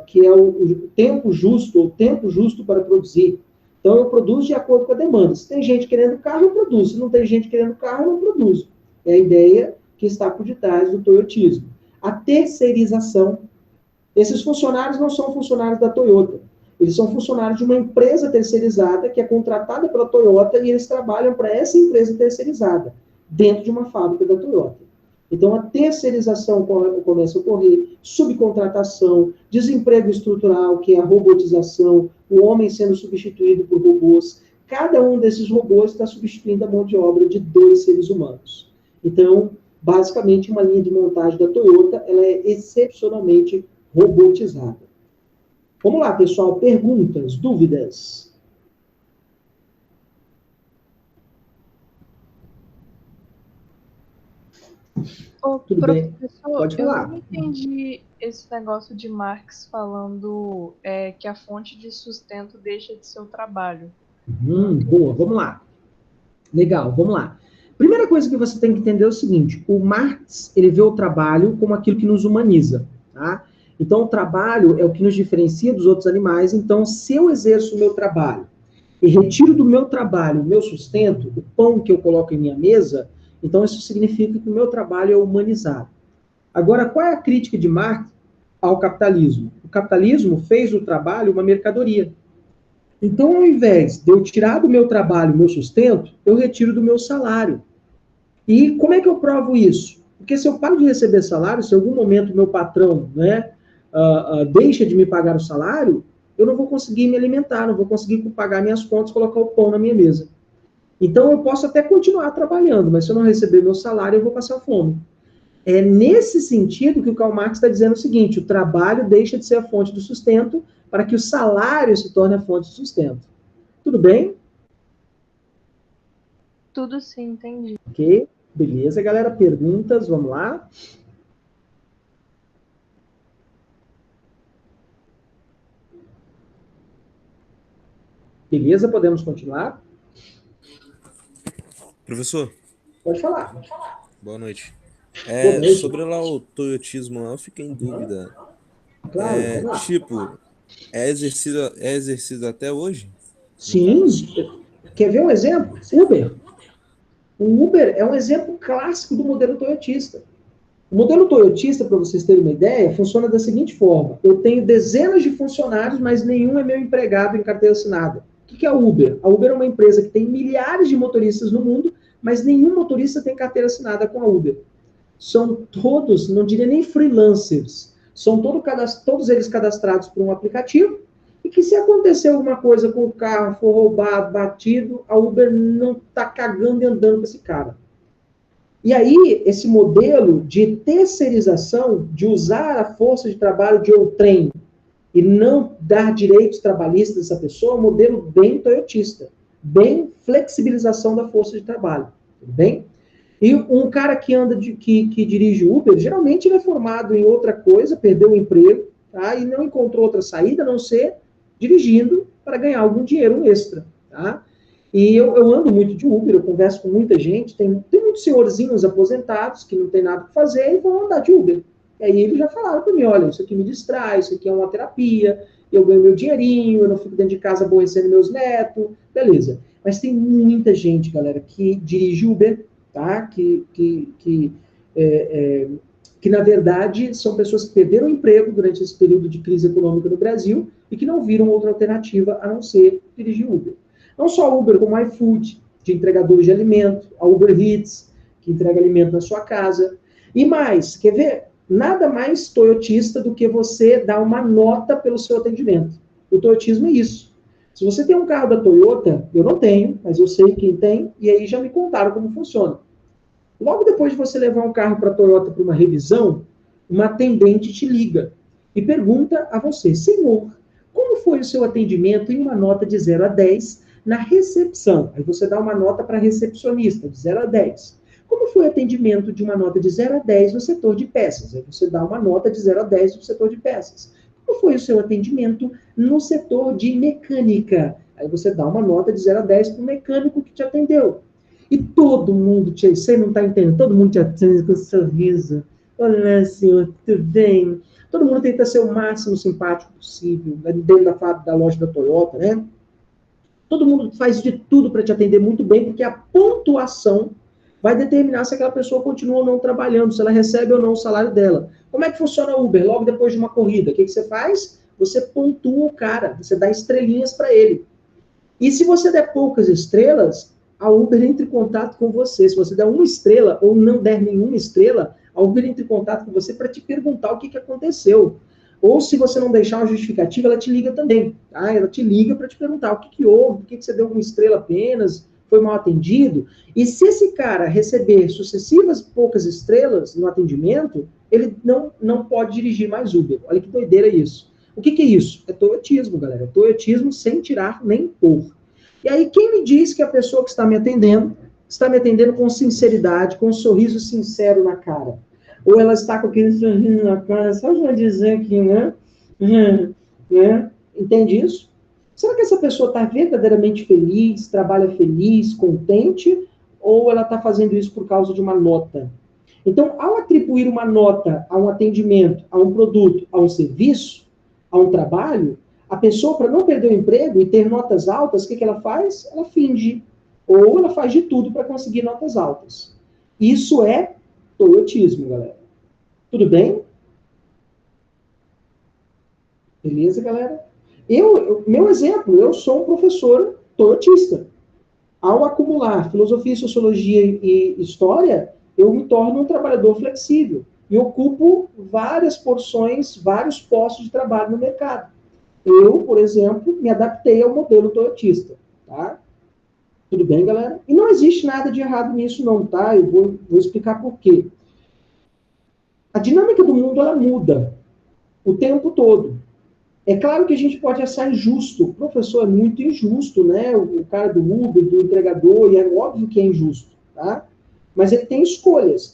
que é o tempo justo para produzir. Então, eu produzo de acordo com a demanda. Se tem gente querendo carro, eu produzo. Se não tem gente querendo carro, eu não produzo. É a ideia que está por detrás do toyotismo. A terceirização. Esses funcionários não são funcionários da Toyota. Eles são funcionários de uma empresa terceirizada que é contratada pela Toyota e eles trabalham para essa empresa terceirizada, dentro de uma fábrica da Toyota. Então, a terceirização começa a ocorrer, subcontratação, desemprego estrutural, que é a robotização, o homem sendo substituído por robôs. Cada um desses robôs está substituindo a mão de obra de 2 seres humanos. Então, basicamente, uma linha de montagem da Toyota, ela é excepcionalmente robotizada. Vamos lá, pessoal. Perguntas, dúvidas? Tudo bem? Pode falar. Eu não entendi esse negócio de Marx falando que a fonte de sustento deixa de ser o trabalho. Boa, vamos lá. Legal, vamos lá. Primeira coisa que você tem que entender é o seguinte, o Marx, ele vê o trabalho como aquilo que nos humaniza, tá? Então, o trabalho é o que nos diferencia dos outros animais. Então, se eu exerço o meu trabalho e retiro do meu trabalho o meu sustento, o pão que eu coloco em minha mesa, então isso significa que o meu trabalho é humanizado. Agora, qual é a crítica de Marx ao capitalismo? O capitalismo fez do trabalho uma mercadoria. Então, ao invés de eu tirar do meu trabalho o meu sustento, eu retiro do meu salário. E como é que eu provo isso? Porque se eu paro de receber salário, se em algum momento meu patrão, deixa de me pagar o salário, eu não vou conseguir me alimentar, não vou conseguir pagar minhas contas, colocar o pão na minha mesa. Então, eu posso até continuar trabalhando, mas se eu não receber meu salário, eu vou passar fome. É nesse sentido que o Karl Marx está dizendo o seguinte, o trabalho deixa de ser a fonte do sustento para que o salário se torne a fonte de sustento. Tudo bem? Tudo sim, entendi. Ok, beleza, galera. Perguntas, vamos lá. Beleza, podemos continuar? Professor? Pode falar. Boa noite. Boa noite. Sobre lá o toyotismo, eu fiquei em dúvida. Claro, vamos lá. Tipo, é exercido até hoje? Sim. Quer ver um exemplo? Uber. O Uber é um exemplo clássico do modelo toyotista. O modelo toyotista, para vocês terem uma ideia, funciona da seguinte forma. Eu tenho dezenas de funcionários, mas nenhum é meu empregado em carteira assinada. O que é a Uber? A Uber é uma empresa que tem milhares de motoristas no mundo, mas nenhum motorista tem carteira assinada com a Uber. São todos, não diria nem freelancers, são todos eles cadastrados por um aplicativo, e que se acontecer alguma coisa com o carro, for roubado, batido, a Uber não está cagando e andando com esse cara. E aí, esse modelo de terceirização, de usar a força de trabalho de outrem e não dar direitos trabalhistas a essa pessoa, é um modelo bem toyotista, bem flexibilização da força de trabalho, tudo bem? E um cara que que dirige Uber, geralmente ele é formado em outra coisa, perdeu o emprego, tá? E não encontrou outra saída a não ser dirigindo para ganhar algum dinheiro extra, tá? E eu ando muito de Uber, eu converso com muita gente, tem muitos senhorzinhos aposentados que não tem nada para fazer e vão andar de Uber. E aí eles já falaram para mim, olha, isso aqui me distrai, isso aqui é uma terapia, eu ganho meu dinheirinho, eu não fico dentro de casa aborrecendo meus netos, beleza. Mas tem muita gente, galera, que dirige Uber, tá? Que na verdade são pessoas que perderam o emprego durante esse período de crise econômica no Brasil e que não viram outra alternativa a não ser dirigir Uber. Não só Uber, como iFood, de entregadores de alimento, a Uber Eats, que entrega alimento na sua casa. E mais, quer ver? Nada mais toyotista do que você dar uma nota pelo seu atendimento. O toyotismo é isso. Se você tem um carro da Toyota, eu não tenho, mas eu sei quem tem, e aí já me contaram como funciona. Logo depois de você levar um carro para a Toyota para uma revisão, uma atendente te liga e pergunta a você, senhor, como foi o seu atendimento em uma nota de 0 a 10 na recepção? Aí você dá uma nota para a recepcionista, de 0 a 10. Como foi o atendimento de uma nota de 0 a 10 no setor de peças? Aí você dá uma nota de 0 a 10 no setor de peças. Como Qual foi o seu atendimento no setor de mecânica? Aí você dá uma nota de 0 a 10 para o mecânico que te atendeu. E todo mundo você não está entendendo, todo mundo te atende com um sorriso. Olá, senhor, tudo bem? Todo mundo tenta ser o máximo simpático possível, dentro da loja da Toyota, né? Todo mundo faz de tudo para te atender muito bem, porque a pontuação vai determinar se aquela pessoa continua ou não trabalhando, se ela recebe ou não o salário dela. Como é que funciona o Uber? Logo depois de uma corrida, o que você faz? Você pontua o cara, você dá estrelinhas para ele. E se você der poucas estrelas, a Uber entra em contato com você. Se você der 1 estrela ou não der nenhuma estrela, a Uber entra em contato com você para te perguntar o que aconteceu. Ou se você não deixar uma justificativa, ela te liga também. Tá? Ela te liga para te perguntar o que houve, por que você deu 1 estrela apenas, foi mal atendido. E se esse cara receber sucessivas poucas estrelas no atendimento, ele não pode dirigir mais Uber. Olha que doideira isso. O que é isso? É toyotismo, galera. É toyotismo sem tirar nem pôr. E aí, quem me diz que a pessoa que está me atendendo com sinceridade, com um sorriso sincero na cara? Ou ela está com aquele sorriso na cara, só já dizer aqui, né? Né? Entende isso? Será que essa pessoa está verdadeiramente feliz, trabalha feliz, contente, ou ela está fazendo isso por causa de uma nota? Então, ao atribuir uma nota a um atendimento, a um produto, a um serviço, a um trabalho, a pessoa, para não perder o emprego e ter notas altas, o que ela faz? Ela finge. Ou ela faz de tudo para conseguir notas altas. Isso é toyotismo, galera. Tudo bem? Beleza, galera? Meu exemplo, eu sou um professor toyotista. Ao acumular filosofia, sociologia e história, eu me torno um trabalhador flexível. E ocupo várias porções, vários postos de trabalho no mercado. Eu, por exemplo, me adaptei ao modelo toyotista, tá? Tudo bem, galera? E não existe nada de errado nisso não, tá? Eu vou explicar por quê. A dinâmica do mundo, ela muda o tempo todo. É claro que a gente pode achar injusto. O professor é muito injusto, né? O cara do Uber, do entregador, e é óbvio que é injusto, tá? Mas ele tem escolhas.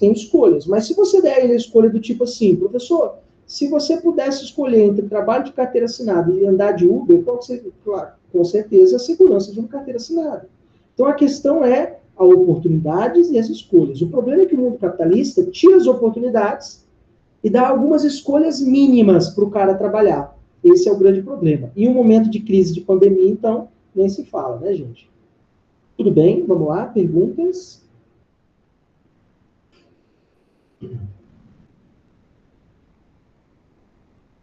Mas se você der ele a escolha do tipo assim, professor, se você pudesse escolher entre trabalho de carteira assinada e andar de Uber, claro, com certeza a segurança de uma carteira assinada. Então a questão é as oportunidades e as escolhas. O problema é que o mundo capitalista tira as oportunidades e dá algumas escolhas mínimas para o cara trabalhar. Esse é o grande problema. E um momento de crise de pandemia, então, nem se fala, né, gente? Tudo bem? Vamos lá? Perguntas?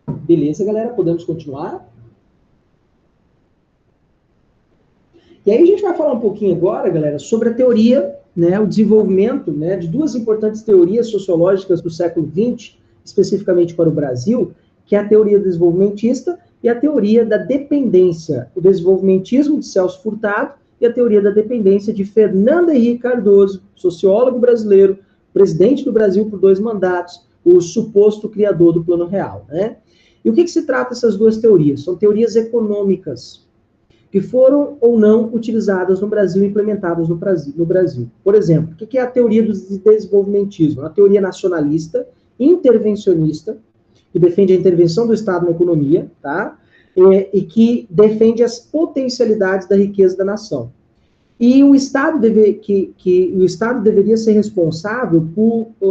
Beleza, galera? Podemos continuar? E aí a gente vai falar um pouquinho agora, galera, sobre a teoria, né, o desenvolvimento, né, de 2 importantes teorias sociológicas do século XX, especificamente para o Brasil, que é a teoria desenvolvimentista e a teoria da dependência. O desenvolvimentismo de Celso Furtado e a teoria da dependência de Fernando Henrique Cardoso, sociólogo brasileiro, presidente do Brasil por 2 mandatos, o suposto criador do Plano Real, né? E o que se trata essas 2 teorias? São teorias econômicas, que foram ou não utilizadas no Brasil e implementadas no Brasil. Por exemplo, o que é a teoria do desenvolvimentismo? Uma teoria nacionalista, intervencionista, que defende a intervenção do Estado na economia, tá? E que defende as potencialidades da riqueza da nação. E o Estado, o Estado deveria ser responsável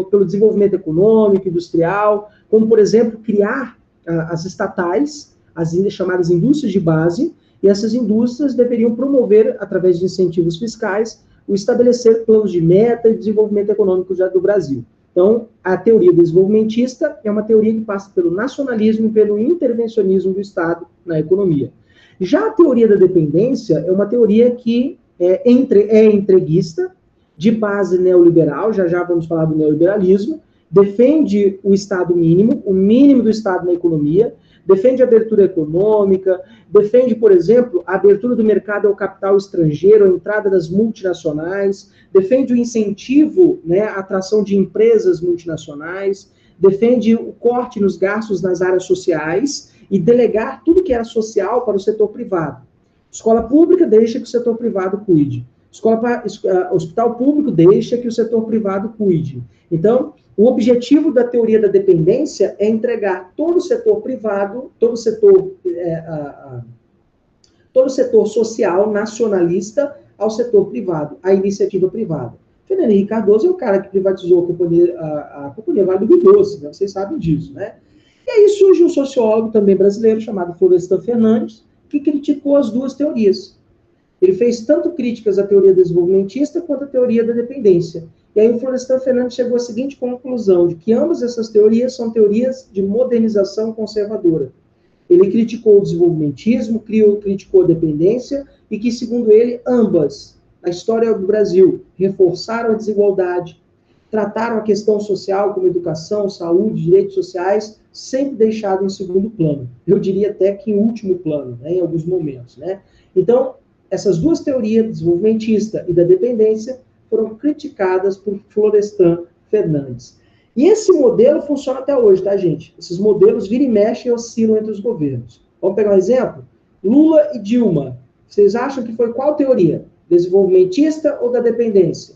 pelo desenvolvimento econômico, industrial, como, por exemplo, criar as estatais, as chamadas indústrias de base, e essas indústrias deveriam promover, através de incentivos fiscais, o estabelecer planos de meta e desenvolvimento econômico do Brasil. Então, a teoria desenvolvimentista é uma teoria que passa pelo nacionalismo e pelo intervencionismo do Estado na economia. Já a teoria da dependência é uma teoria que é entreguista, de base neoliberal, já vamos falar do neoliberalismo, defende o Estado mínimo, o mínimo do Estado na economia, defende a abertura econômica, defende, por exemplo, a abertura do mercado ao capital estrangeiro, a entrada das multinacionais, defende o incentivo, né, a atração de empresas multinacionais, defende o corte nos gastos nas áreas sociais e delegar tudo que era social para o setor privado. Escola pública deixa que o setor privado cuide. Hospital público deixa que o setor privado cuide. Então, o objetivo da teoria da dependência é entregar todo o setor privado, todo o setor social, nacionalista, ao setor privado, à iniciativa privada. Fernando Henrique Cardoso é o cara que privatizou a Companhia Vale do Rio Doce, né? Vocês sabem disso, né? E aí surge um sociólogo também brasileiro, chamado Florestan Fernandes, que criticou as duas teorias. Ele fez tanto críticas à teoria desenvolvimentista quanto à teoria da dependência. E aí o Florestan Fernandes chegou à seguinte conclusão, de que ambas essas teorias são teorias de modernização conservadora. Ele criticou o desenvolvimentismo, criticou a dependência, e que, segundo ele, ambas, na história do Brasil, reforçaram a desigualdade, trataram a questão social como educação, saúde, direitos sociais, sempre deixado em segundo plano. Eu diria até que em último plano, né, em alguns momentos, né? Então, essas duas teorias, desenvolvimentista e da dependência, foram criticadas por Florestan Fernandes. E esse modelo funciona até hoje, tá, gente? Esses modelos viram e mexem e oscilam entre os governos. Vamos pegar um exemplo? Lula e Dilma. Vocês acham que foi qual teoria? Desenvolvimentista ou da dependência?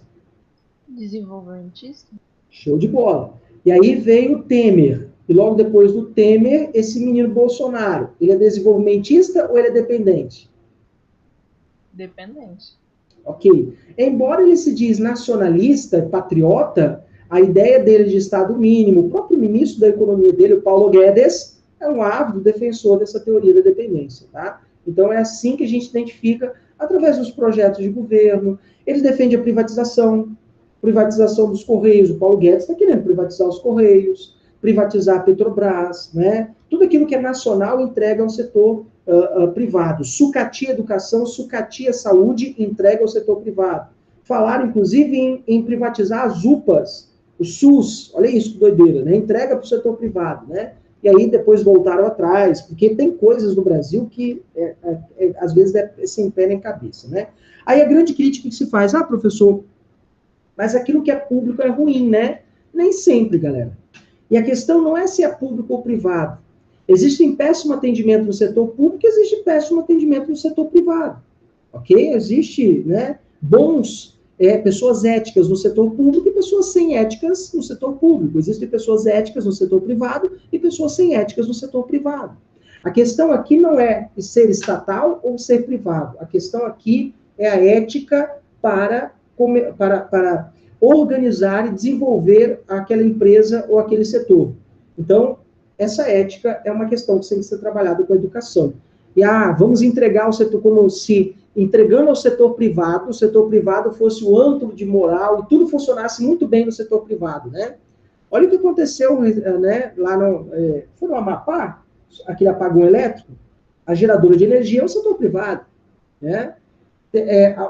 Desenvolvimentista? Show de bola. E aí veio o Temer. E logo depois do Temer, esse menino Bolsonaro. Ele é desenvolvimentista ou ele é dependente? Dependente. Ok. Embora ele se diz nacionalista, patriota, a ideia dele de Estado mínimo, o próprio ministro da Economia dele, o Paulo Guedes, é um ávido defensor dessa teoria da dependência, tá? Então é assim que a gente identifica, através dos projetos de governo. Ele defende a privatização dos Correios. O Paulo Guedes está querendo privatizar os Correios, privatizar a Petrobras, né? Tudo aquilo que é nacional entrega ao setor privado. Sucatia educação, sucatia saúde, entrega ao setor privado. Falaram, inclusive, em privatizar as UPAs, o SUS, olha isso que doideira, né? Entrega para o setor privado, né? E aí depois voltaram atrás, porque tem coisas no Brasil que às vezes é sem pé nem cabeça, né? Aí a grande crítica que se faz, professor, mas aquilo que é público é ruim, né? Nem sempre, galera. E a questão não é se é público ou privado. Existe péssimo atendimento no setor público, existe péssimo atendimento no setor privado, ok? Existe, né, pessoas éticas no setor público e pessoas sem éticas no setor público. Existem pessoas éticas no setor privado e pessoas sem éticas no setor privado. A questão aqui não é ser estatal ou ser privado. A questão aqui é a ética para organizar e desenvolver aquela empresa ou aquele setor. Então, essa ética é uma questão que tem que ser trabalhada com a educação. E, vamos entregar o setor como se, entregando ao setor privado, o setor privado fosse o antro de moral e tudo funcionasse muito bem no setor privado, né? Olha o que aconteceu, né, lá foi no Amapá, aquele apagão elétrico, a geradora de energia é o setor privado, né?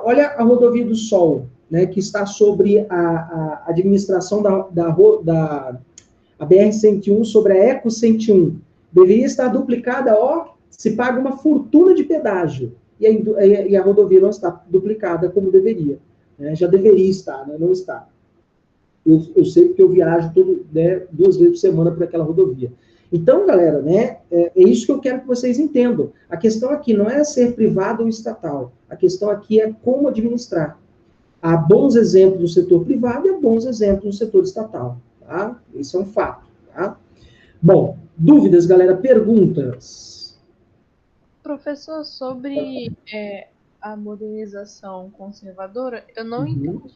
Olha a rodovia do Sol, né, que está sobre a administração da BR-101 sobre a Eco-101. Deveria estar duplicada, se paga uma fortuna de pedágio. E a rodovia não está duplicada como deveria. Né? Já deveria estar, né? Não está. Eu sei porque eu viajo 2 vezes por semana por aquela rodovia. Então, galera, né, é isso que eu quero que vocês entendam. A questão aqui não é ser privado ou estatal. A questão aqui é como administrar. Há bons exemplos no setor privado e há bons exemplos no setor estatal. Tá? Isso é um fato. Tá? Bom, dúvidas, galera? Perguntas? Professor, sobre a modernização conservadora, eu não entendi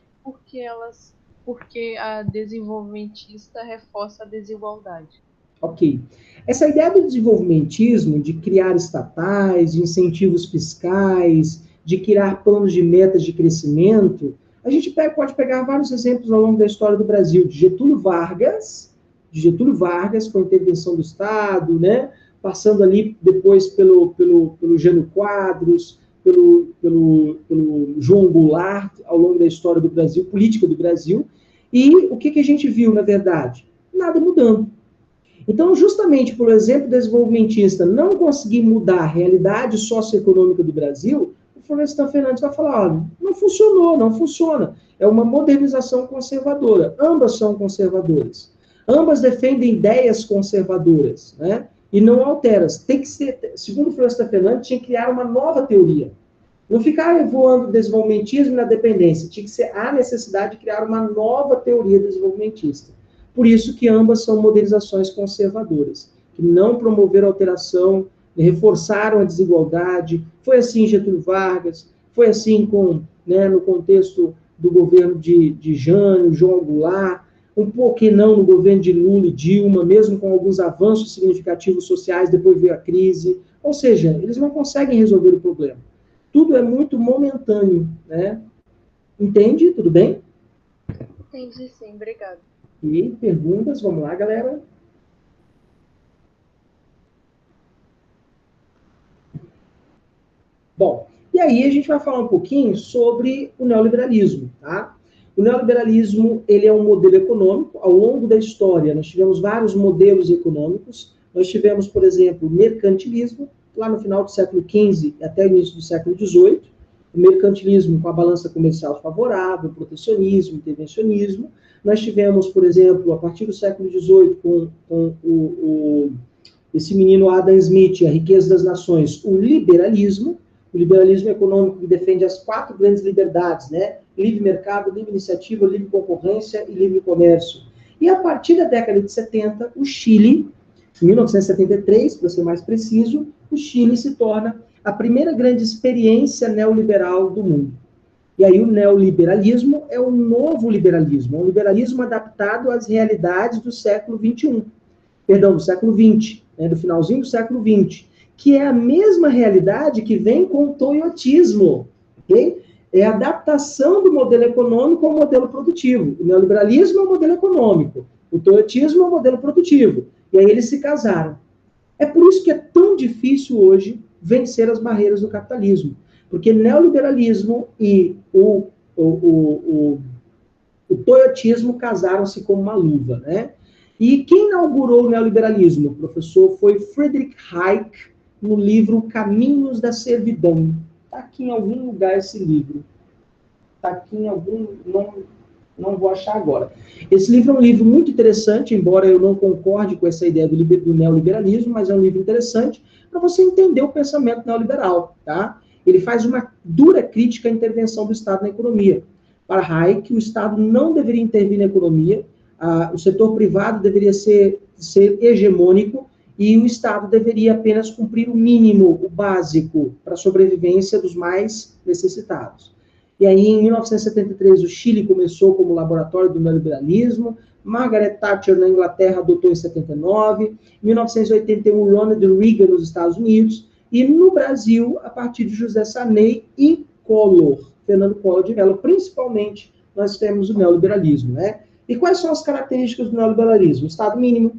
porque a desenvolvimentista reforça a desigualdade. Ok. Essa ideia do desenvolvimentismo, de criar estatais, de incentivos fiscais, de criar planos de metas de crescimento, a gente pode pegar vários exemplos ao longo da história do Brasil, de Getúlio Vargas, com a intervenção do Estado, né? Passando ali depois pelo Jânio Quadros, pelo João Goulart, ao longo da história do Brasil, política do Brasil, e o que a gente viu, na verdade? Nada mudando. Então, justamente por exemplo desenvolvimentista não conseguir mudar a realidade socioeconômica do Brasil, o Florestan Fernandes vai falar, olha, não funcionou, não funciona. É uma modernização conservadora. Ambas são conservadoras. Ambas defendem ideias conservadoras, né? E não alteras. Tem que ser, segundo o Florestan Fernandes, tinha que criar uma nova teoria. Não ficar voando o desenvolvimentismo na dependência. Tinha que ser a necessidade de criar uma nova teoria desenvolvimentista. Por isso que ambas são modelizações conservadoras, que não promoveram alteração, reforçaram a desigualdade. Foi assim em Getúlio Vargas, foi assim no contexto do governo de Jânio, João Goulart, um pouquinho não no governo de Lula e Dilma, mesmo com alguns avanços significativos sociais, depois veio a crise. Ou seja, eles não conseguem resolver o problema. Tudo é muito momentâneo, né? Entende? Tudo bem? Entendi, sim. Obrigada. E perguntas? Vamos lá, galera. Bom, e aí a gente vai falar um pouquinho sobre o neoliberalismo, tá? O neoliberalismo, ele é um modelo econômico. Ao longo da história, nós tivemos vários modelos econômicos. Nós tivemos, por exemplo, o mercantilismo, lá no final do século XV até o início do século XVIII. O mercantilismo com a balança comercial favorável, o protecionismo, o intervencionismo. Nós tivemos, por exemplo, a partir do século XVIII, com esse menino Adam Smith, A Riqueza das Nações, o liberalismo econômico que defende as 4 grandes liberdades, né? Livre mercado, livre iniciativa, livre concorrência e livre comércio. E a partir da década de 70, o Chile, em 1973, para ser mais preciso, o Chile se torna a primeira grande experiência neoliberal do mundo. E aí o neoliberalismo é um novo liberalismo, um liberalismo adaptado às realidades do século XXI. Perdão, do século XX, né, do finalzinho do século XX, que é a mesma realidade que vem com o toyotismo, ok? É a adaptação do modelo econômico ao modelo produtivo. O neoliberalismo é o modelo econômico, o toyotismo é o modelo produtivo. E aí eles se casaram. É por isso que é tão difícil hoje vencer as barreiras do capitalismo, porque neoliberalismo e o toyotismo casaram-se como uma luva, né? E quem inaugurou o neoliberalismo, o professor, foi Friedrich Hayek, no livro Caminhos da Servidão. Está aqui em algum lugar esse livro. Está aqui em algum... Não vou achar agora. Esse livro é um livro muito interessante, embora eu não concorde com essa ideia do neoliberalismo, mas é um livro interessante para você entender o pensamento neoliberal, tá? Ele faz uma dura crítica à intervenção do Estado na economia. Para Hayek, o Estado não deveria intervir na economia, o setor privado deveria ser hegemônico e o Estado deveria apenas cumprir o mínimo, o básico, para a sobrevivência dos mais necessitados. E aí, em 1973, o Chile começou como laboratório do neoliberalismo, Margaret Thatcher, na Inglaterra, adotou em 79, em 1981, Ronald Reagan, nos Estados Unidos, e no Brasil, a partir de José Sarney e Collor, Fernando Collor de Mello, principalmente, nós temos o neoliberalismo, né? E quais são as características do neoliberalismo? Estado mínimo,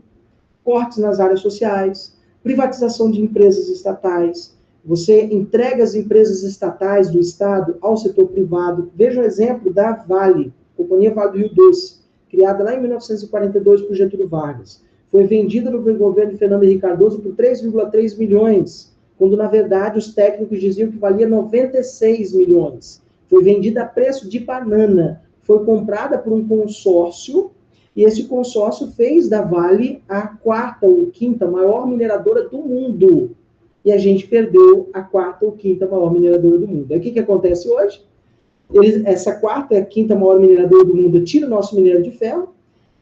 cortes nas áreas sociais, privatização de empresas estatais, você entrega as empresas estatais do Estado ao setor privado. Veja o exemplo da Vale, Companhia Vale do Rio Doce, criada lá em 1942 por Getúlio Vargas. Foi vendida no governo de Fernando Henrique Cardoso por 3,3 milhões, quando, na verdade, os técnicos diziam que valia 96 milhões. Foi vendida a preço de banana. Foi comprada por um consórcio, e esse consórcio fez da Vale a 4ª ou 5ª maior mineradora do mundo. E a gente perdeu a 4ª ou 5ª maior mineradora do mundo. Aí o que acontece hoje? Essa 4ª e 5ª maior mineradora do mundo tira o nosso minério de ferro,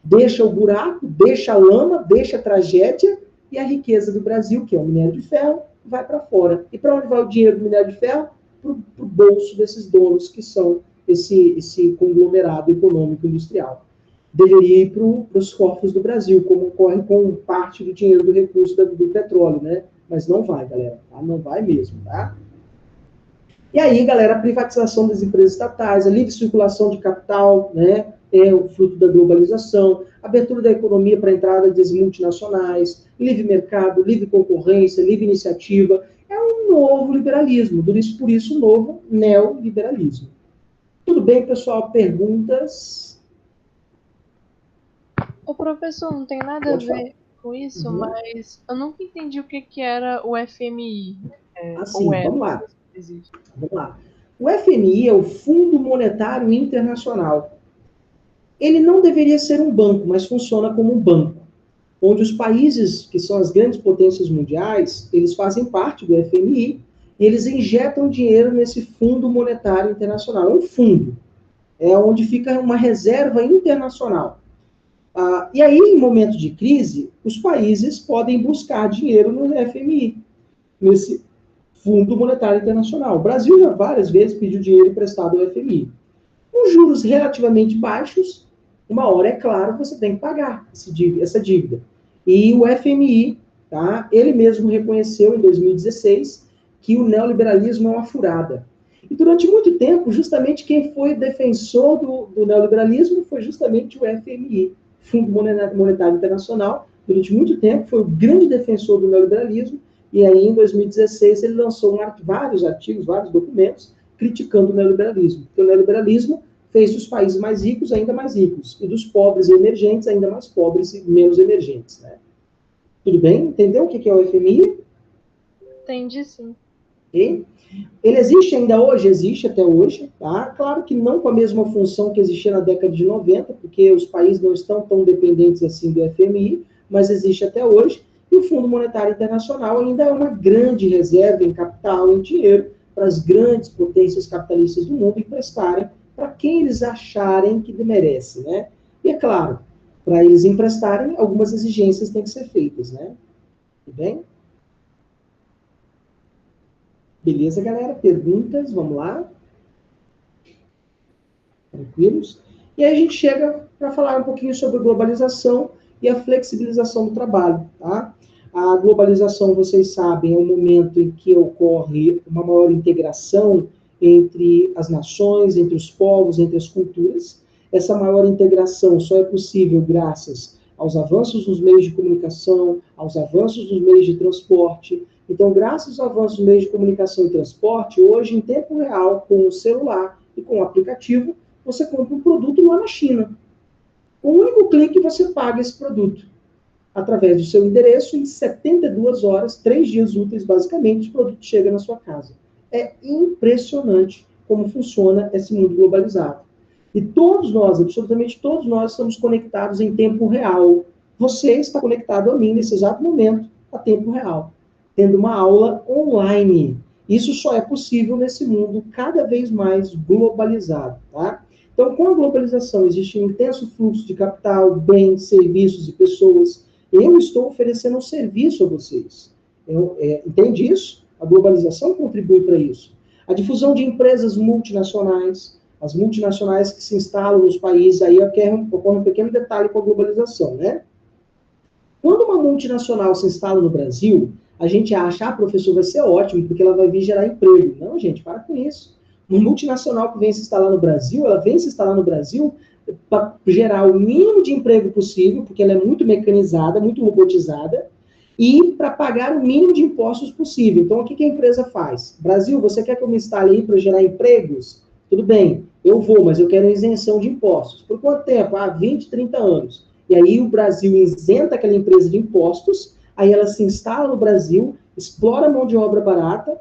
deixa o buraco, deixa a lama, deixa a tragédia, e a riqueza do Brasil, que é o minério de ferro, vai para fora. E para onde vai o dinheiro do minério de ferro? Para o bolso desses donos que são esse conglomerado econômico industrial. Deveria ir para os cofres do Brasil, como ocorre com parte do dinheiro do recurso do petróleo, né? Mas não vai, galera, tá? Não vai mesmo, tá? E aí, galera, a privatização das empresas estatais, a livre circulação de capital, né? É o fruto da globalização, abertura da economia para a entrada das multinacionais, livre mercado, livre concorrência, livre iniciativa. É um novo liberalismo, por isso um novo neoliberalismo. Tudo bem, pessoal? Perguntas? O professor, não tem nada a ver com isso, mas eu nunca entendi o que era o FMI. Vamos lá. Vamos lá. O FMI é o Fundo Monetário Internacional. Ele não deveria ser um banco, mas funciona como um banco, onde os países que são as grandes potências mundiais, eles fazem parte do FMI, eles injetam dinheiro nesse Fundo Monetário Internacional. É um fundo, é onde fica uma reserva internacional. E aí, em momentos de crise, os países podem buscar dinheiro no FMI, nesse Fundo Monetário Internacional. O Brasil já várias vezes pediu dinheiro emprestado ao FMI. Com juros relativamente baixos, uma hora, é claro, você tem que pagar essa dívida. E o FMI, tá, ele mesmo reconheceu em 2016 que o neoliberalismo é uma furada. E durante muito tempo, justamente quem foi defensor do neoliberalismo foi justamente o FMI, Fundo Monetário Internacional. Durante muito tempo foi o grande defensor do neoliberalismo, e aí em 2016 ele lançou vários artigos, vários documentos, criticando o neoliberalismo. Porque o neoliberalismo fez dos países mais ricos ainda mais ricos, e dos pobres e emergentes ainda mais pobres e menos emergentes. Né? Tudo bem? Entendeu o que é o FMI? Entendi, sim. Okay? Ele existe ainda hoje? Existe até hoje. Tá? Claro que não com a mesma função que existia na década de 90, porque os países não estão tão dependentes assim do FMI, mas existe até hoje. E o Fundo Monetário Internacional ainda é uma grande reserva em capital, em dinheiro, para as grandes potências capitalistas do mundo emprestarem para quem eles acharem que merece, né? E é claro, para eles emprestarem, algumas exigências têm que ser feitas, né? Tudo bem? Beleza, galera? Perguntas? Vamos lá? Tranquilos? E aí a gente chega para falar um pouquinho sobre globalização e a flexibilização do trabalho, tá? A globalização, vocês sabem, é um momento em que ocorre uma maior integração entre as nações, entre os povos, entre as culturas. Essa maior integração só é possível graças aos avanços nos meios de comunicação, aos avanços nos meios de transporte. Então, graças aos avanços nos meios de comunicação e transporte, hoje, em tempo real, com o celular e com o aplicativo, você compra um produto lá na China. Com um único clique, você paga esse produto. Através do seu endereço, em 72 horas, 3 dias úteis, basicamente, o produto chega na sua casa. É impressionante como funciona esse mundo globalizado. E todos nós, absolutamente todos nós, estamos conectados em tempo real. Você está conectado a mim nesse exato momento, a tempo real, tendo uma aula online. Isso só é possível nesse mundo cada vez mais globalizado, tá? Então, com a globalização, existe um intenso fluxo de capital, bens, serviços e pessoas. Eu estou oferecendo um serviço a vocês. Entende isso? A globalização contribui para isso. A difusão de empresas multinacionais, as multinacionais que se instalam nos países, aí ocorre um pequeno detalhe com a globalização, né? Quando uma multinacional se instala no Brasil, a gente acha, professor, vai ser ótimo, porque ela vai vir gerar emprego. Não, gente, para com isso. Uma multinacional que vem se instalar no Brasil, ela vem se instalar no Brasil para gerar o mínimo de emprego possível, porque ela é muito mecanizada, muito robotizada, e para pagar o mínimo de impostos possível. Então, o que a empresa faz? Brasil, você quer que eu me instale aí para gerar empregos? Tudo bem, eu vou, mas eu quero isenção de impostos. Por quanto tempo? 20, 30 anos. E aí o Brasil isenta aquela empresa de impostos, aí ela se instala no Brasil, explora a mão de obra barata,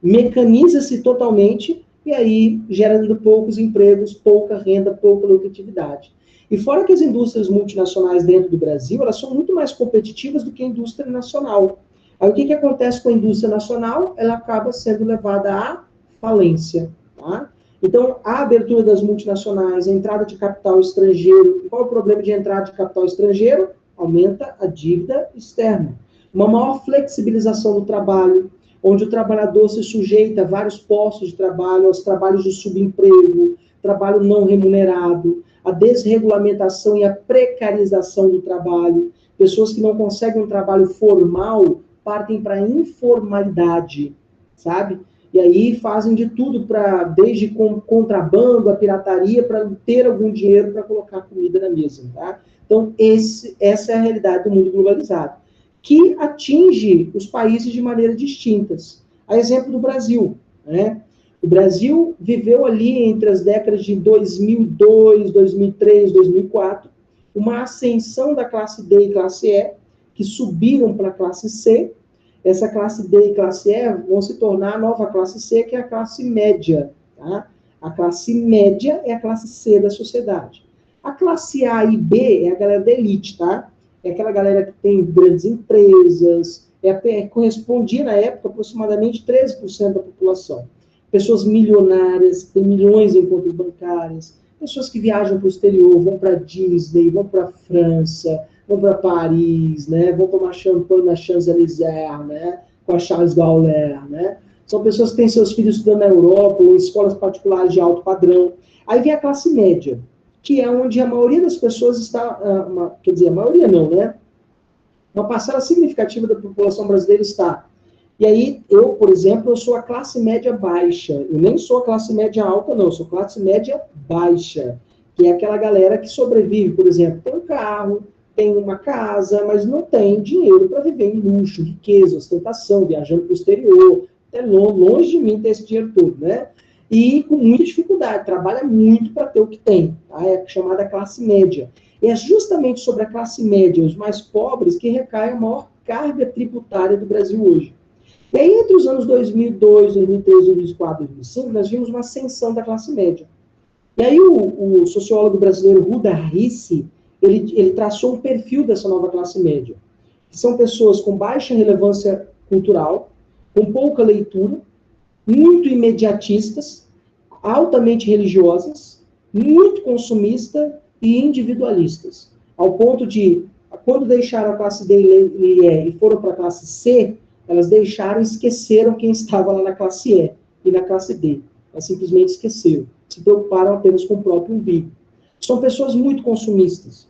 mecaniza-se totalmente, e aí gerando poucos empregos, pouca renda, pouca lucratividade. E fora que as indústrias multinacionais dentro do Brasil, elas são muito mais competitivas do que a indústria nacional. Aí o que acontece com a indústria nacional? Ela acaba sendo levada à falência, tá? Então, a abertura das multinacionais, a entrada de capital estrangeiro. Qual é o problema de entrada de capital estrangeiro? Aumenta a dívida externa. Uma maior flexibilização do trabalho, onde o trabalhador se sujeita a vários postos de trabalho, aos trabalhos de subemprego, trabalho não remunerado, a desregulamentação e a precarização do trabalho. Pessoas que não conseguem um trabalho formal partem para a informalidade, sabe? E aí fazem de tudo desde contrabando, a pirataria, para ter algum dinheiro para colocar comida na mesa, tá? Então, essa é a realidade do mundo globalizado, que atinge os países de maneiras distintas. A exemplo do Brasil, né? O Brasil viveu ali entre as décadas de 2002, 2003, 2004, uma ascensão da classe D e classe E, que subiram para a classe C. Essa classe D e classe E vão se tornar a nova classe C, que é a classe média. Tá? A classe média é a classe C da sociedade. A classe A e B é a galera da elite, tá? É aquela galera que tem grandes empresas, correspondia, na época, aproximadamente 13% da população. Pessoas milionárias, que têm milhões em contas bancárias, pessoas que viajam para o exterior, vão para Disney, vão para a França, vão para Paris, né? Vão tomar champanhe na Champs-Élysées, né? Com a Charles Gauler, né? São pessoas que têm seus filhos estudando na Europa ou em escolas particulares de alto padrão. Aí vem a classe média, que é onde a maioria das pessoas está, quer dizer, a maioria não, né? Uma parcela significativa da população brasileira está. E aí, eu, por exemplo, eu sou a classe média baixa. Eu nem sou a classe média alta, não. Eu sou classe média baixa, que é aquela galera que sobrevive, por exemplo, tem um carro, tem uma casa, mas não tem dinheiro para viver em luxo, riqueza, ostentação, viajando para o exterior. É longe de mim ter esse dinheiro todo, né? E com muita dificuldade, trabalha muito para ter o que tem. Tá? É a chamada classe média. E é justamente sobre a classe média, os mais pobres, que recai a maior carga tributária do Brasil hoje. E aí, entre os anos 2002, 2003, 2004 e 2005, nós vimos uma ascensão da classe média. E aí, o sociólogo brasileiro Ruda Rissi, ele traçou um perfil dessa nova classe média, que são pessoas com baixa relevância cultural, com pouca leitura, muito imediatistas, altamente religiosas, muito consumistas e individualistas. Ao ponto de, quando deixaram a classe D e E e foram para a classe C, elas deixaram e esqueceram quem estava lá na classe E e na classe D. Elas simplesmente esqueceram. Se preocuparam apenas com o próprio umbigo. São pessoas muito consumistas.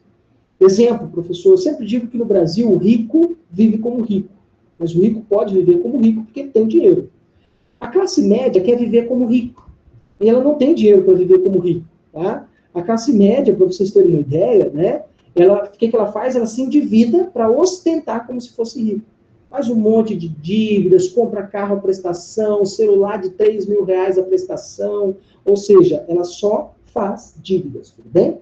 Exemplo, professor, eu sempre digo que no Brasil o rico vive como rico. Mas o rico pode viver como rico porque ele tem dinheiro. A classe média quer viver como rico. E ela não tem dinheiro para viver como rico. Tá? A classe média, para vocês terem uma ideia, né, o que ela faz? Ela se endivida para ostentar como se fosse rico. Faz um monte de dívidas, compra carro à prestação, celular de 3 mil reais à prestação. Ou seja, ela só faz dívidas, tudo bem?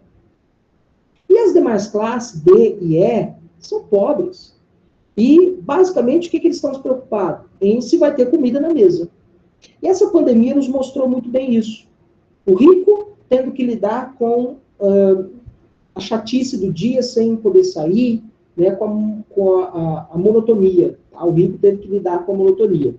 E as demais classes, D e E, são pobres. E, basicamente, o que eles estão preocupados? Em se vai ter comida na mesa. E essa pandemia nos mostrou muito bem isso. O rico tendo que lidar com a chatice do dia sem poder sair, né, com a monotonia. Tá? O rico teve que lidar com a monotonia.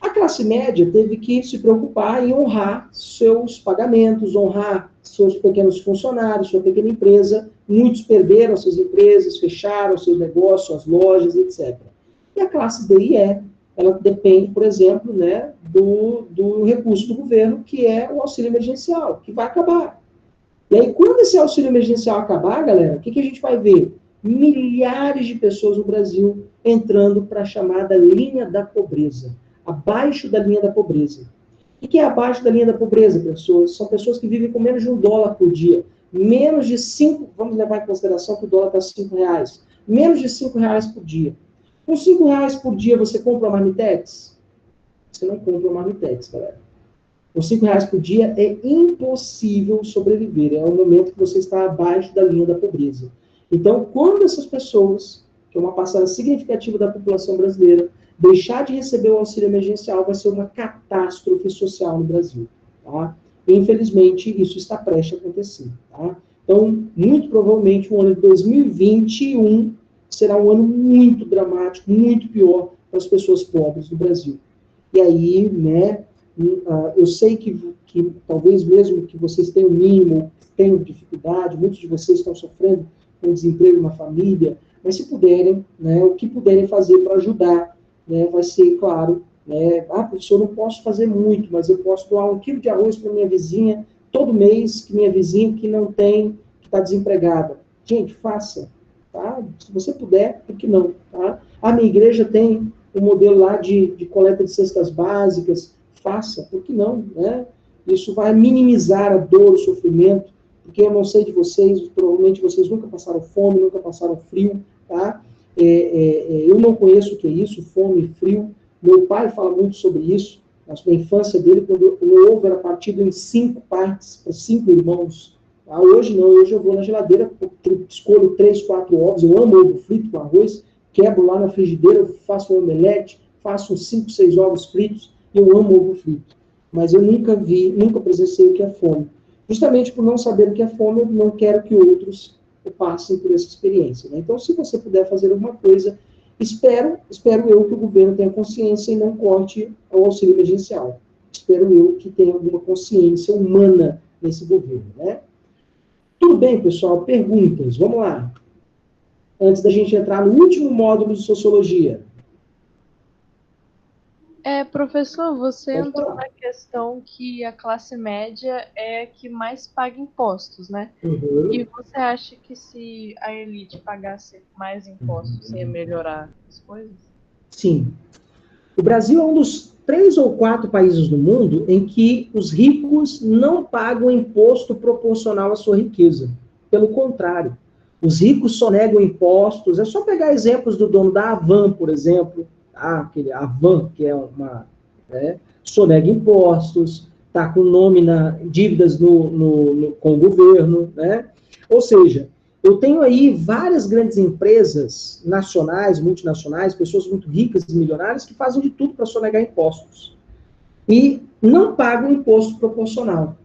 A classe média teve que se preocupar em honrar seus pagamentos, honrar seus pequenos funcionários, sua pequena empresa. Muitos perderam suas empresas, fecharam seus negócios, suas lojas, etc. E a classe D e E, ela depende, por exemplo, né, do recurso do governo, que é o auxílio emergencial, que vai acabar. E aí, quando esse auxílio emergencial acabar, galera, o que a gente vai ver? Milhares de pessoas no Brasil entrando para a chamada linha da pobreza, abaixo da linha da pobreza. O que é abaixo da linha da pobreza, pessoas? São pessoas que vivem com menos de $1 por dia, menos de 5, vamos levar em consideração que o dólar está R$5, menos de R$5 por dia. Com R$5 por dia você compra uma Marmitex? Você não compra uma Marmitex, galera. Com R$5 por dia é impossível sobreviver. É o momento que você está abaixo da linha da pobreza. Então, quando essas pessoas, que é uma parcela significativa da população brasileira, deixar de receber o auxílio emergencial, vai ser uma catástrofe social no Brasil. Tá? Infelizmente, isso está prestes a acontecer. Tá? Então, muito provavelmente, o ano de 2021 será um ano muito dramático, muito pior para as pessoas pobres do Brasil. E aí, né, eu sei que talvez mesmo que vocês tenham mínimo, tenham dificuldade, muitos de vocês estão sofrendo com desemprego na família, mas se puderem, né, o que puderem fazer para ajudar, né, vai ser, claro, né, professor, eu não posso fazer muito, mas eu posso doar 1 quilo de arroz para minha vizinha todo mês, que minha vizinha que não tem, que está desempregada. Gente, faça. Tá? Se você puder, por que não? Tá? A minha igreja tem um modelo lá de coleta de cestas básicas, faça, por que não? Né? Isso vai minimizar a dor, o sofrimento, porque eu não sei de vocês, provavelmente vocês nunca passaram fome, nunca passaram frio, tá? Eu não conheço o que é isso, fome e frio. Meu pai fala muito sobre isso, na infância dele, quando o ovo era partido em 5 partes, para 5 irmãos. Tá? Hoje não, hoje eu vou na geladeira, escolho 3, 4 ovos, eu amo ovo frito com arroz, quebro lá na frigideira, faço um omelete, faço uns 5, 6 ovos fritos, e eu amo ovo frito. Mas eu nunca presenciei o que é fome. Justamente por não saber o que é fome, eu não quero que outros passem por essa experiência. Né? Então, se você puder fazer alguma coisa, Espero eu que o governo tenha consciência e não corte o auxílio emergencial. Espero eu que tenha alguma consciência humana nesse governo, né? Tudo bem, pessoal? Perguntas? Vamos lá. Antes da gente entrar no último módulo de sociologia. Professor, você Pode entrou falar. na questão que a classe média é a que mais paga impostos, né? Uhum. E você acha que se a elite pagasse mais impostos, ia melhorar as coisas? Sim. O Brasil é um dos 3 ou 4 países do mundo em que os ricos não pagam imposto proporcional à sua riqueza. Pelo contrário, os ricos só negam impostos. É só pegar exemplos do dono da Avan, por exemplo. Aquele Avan, que é uma... Né, sonega impostos, está com nome na dívidas com o governo. Né? Ou seja, eu tenho aí várias grandes empresas nacionais, multinacionais, pessoas muito ricas e milionárias que fazem de tudo para sonegar impostos. E não pagam imposto proporcional.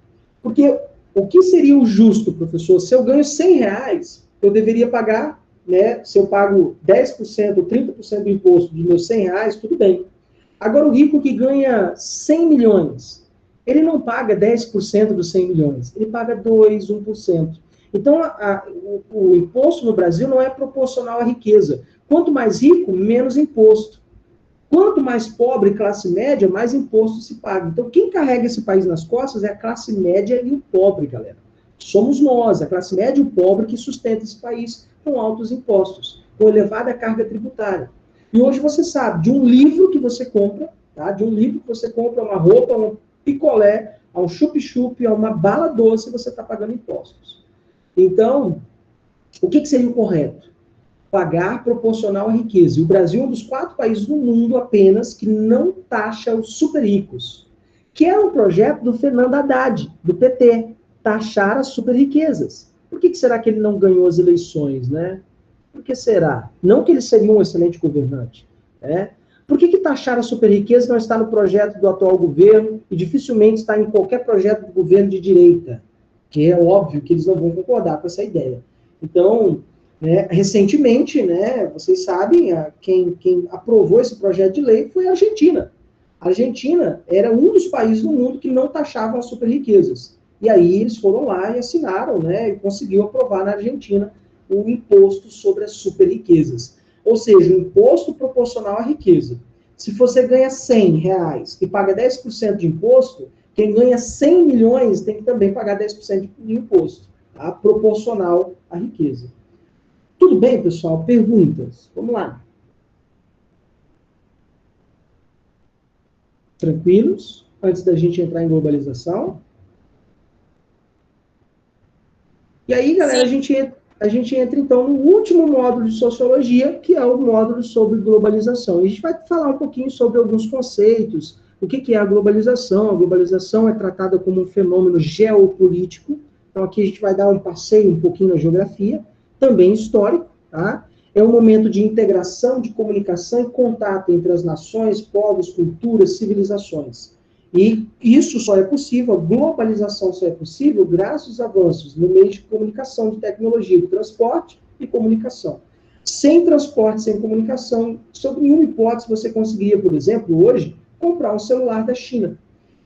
Porque o que seria o justo, professor? Se eu ganho R$100, eu deveria pagar, né? Se eu pago 10% ou 30% do imposto dos meus R$100, tudo bem. Agora, o rico que ganha 100 milhões, ele não paga 10% dos 100 milhões, ele paga 2%, 1%. Então, o imposto no Brasil não é proporcional à riqueza. Quanto mais rico, menos imposto. Quanto mais pobre, classe média, mais imposto se paga. Então, quem carrega esse país nas costas é a classe média e o pobre, galera. Somos nós, a classe média e o pobre, que sustenta esse país com altos impostos, com elevada carga tributária. E hoje você sabe, de um livro que você compra, tá? De um livro que você compra, uma roupa, um picolé, a um chup-chup, a uma bala doce, você está pagando impostos. Então, o que seria o correto? Pagar proporcional à riqueza. E o Brasil é um dos 4 países do mundo apenas que não taxa os super ricos, que é um projeto do Fernando Haddad, do PT, taxar as super riquezas. Por que será que ele não ganhou as eleições, né? Por que será? Não que ele seria um excelente governante, né? Por que taxar a super riqueza não está no projeto do atual governo e dificilmente está em qualquer projeto do governo de direita? Que é óbvio que eles não vão concordar com essa ideia. Então, recentemente, né, vocês sabem, quem aprovou esse projeto de lei foi a Argentina. A Argentina era um dos países do mundo que não taxavam as super riquezas. E aí eles foram lá e assinaram, né, e conseguiu aprovar na Argentina o imposto sobre as super riquezas. Ou seja, o imposto proporcional à riqueza. Se você ganha R$100 e paga 10% de imposto, quem ganha 100 milhões tem que também pagar 10% de imposto, tá? Proporcional à riqueza. Tudo bem, pessoal? Perguntas? Vamos lá. Tranquilos? Antes da gente entrar em globalização. E aí, galera, a gente entra, então, no último módulo de sociologia, que é o módulo sobre globalização. E a gente vai falar um pouquinho sobre alguns conceitos. O que é a globalização? A globalização é tratada como um fenômeno geopolítico. Então, aqui a gente vai dar um passeio um pouquinho na geografia, também histórico, tá? É um momento de integração, de comunicação e contato entre as nações, povos, culturas, civilizações. E isso só é possível, a globalização só é possível graças aos avanços no meio de comunicação, de tecnologia, de transporte e comunicação. Sem transporte, sem comunicação, sob nenhuma hipótese você conseguiria, por exemplo, hoje, comprar um celular da China.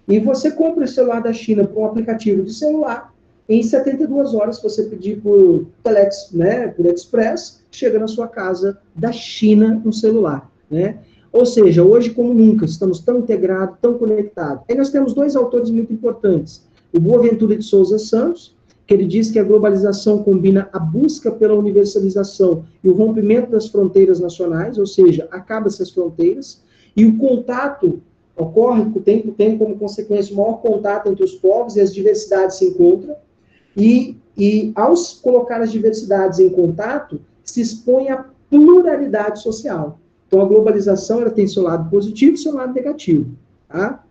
E você compra o celular da China por um aplicativo de celular, em 72 horas, se você pedir por Telex, né, por Express, chega na sua casa da China um celular, né? Ou seja, hoje como nunca, estamos tão integrados, tão conectados. Aí nós temos 2 autores muito importantes. O Boaventura de Souza Santos, que ele diz que a globalização combina a busca pela universalização e o rompimento das fronteiras nacionais, ou seja, acaba-se as fronteiras, e o contato ocorre, tem como consequência o maior contato entre os povos e as diversidades se encontram, e ao colocar as diversidades em contato, se expõe à pluralidade social. Então, a globalização ela tem seu lado positivo e seu lado negativo. Tá?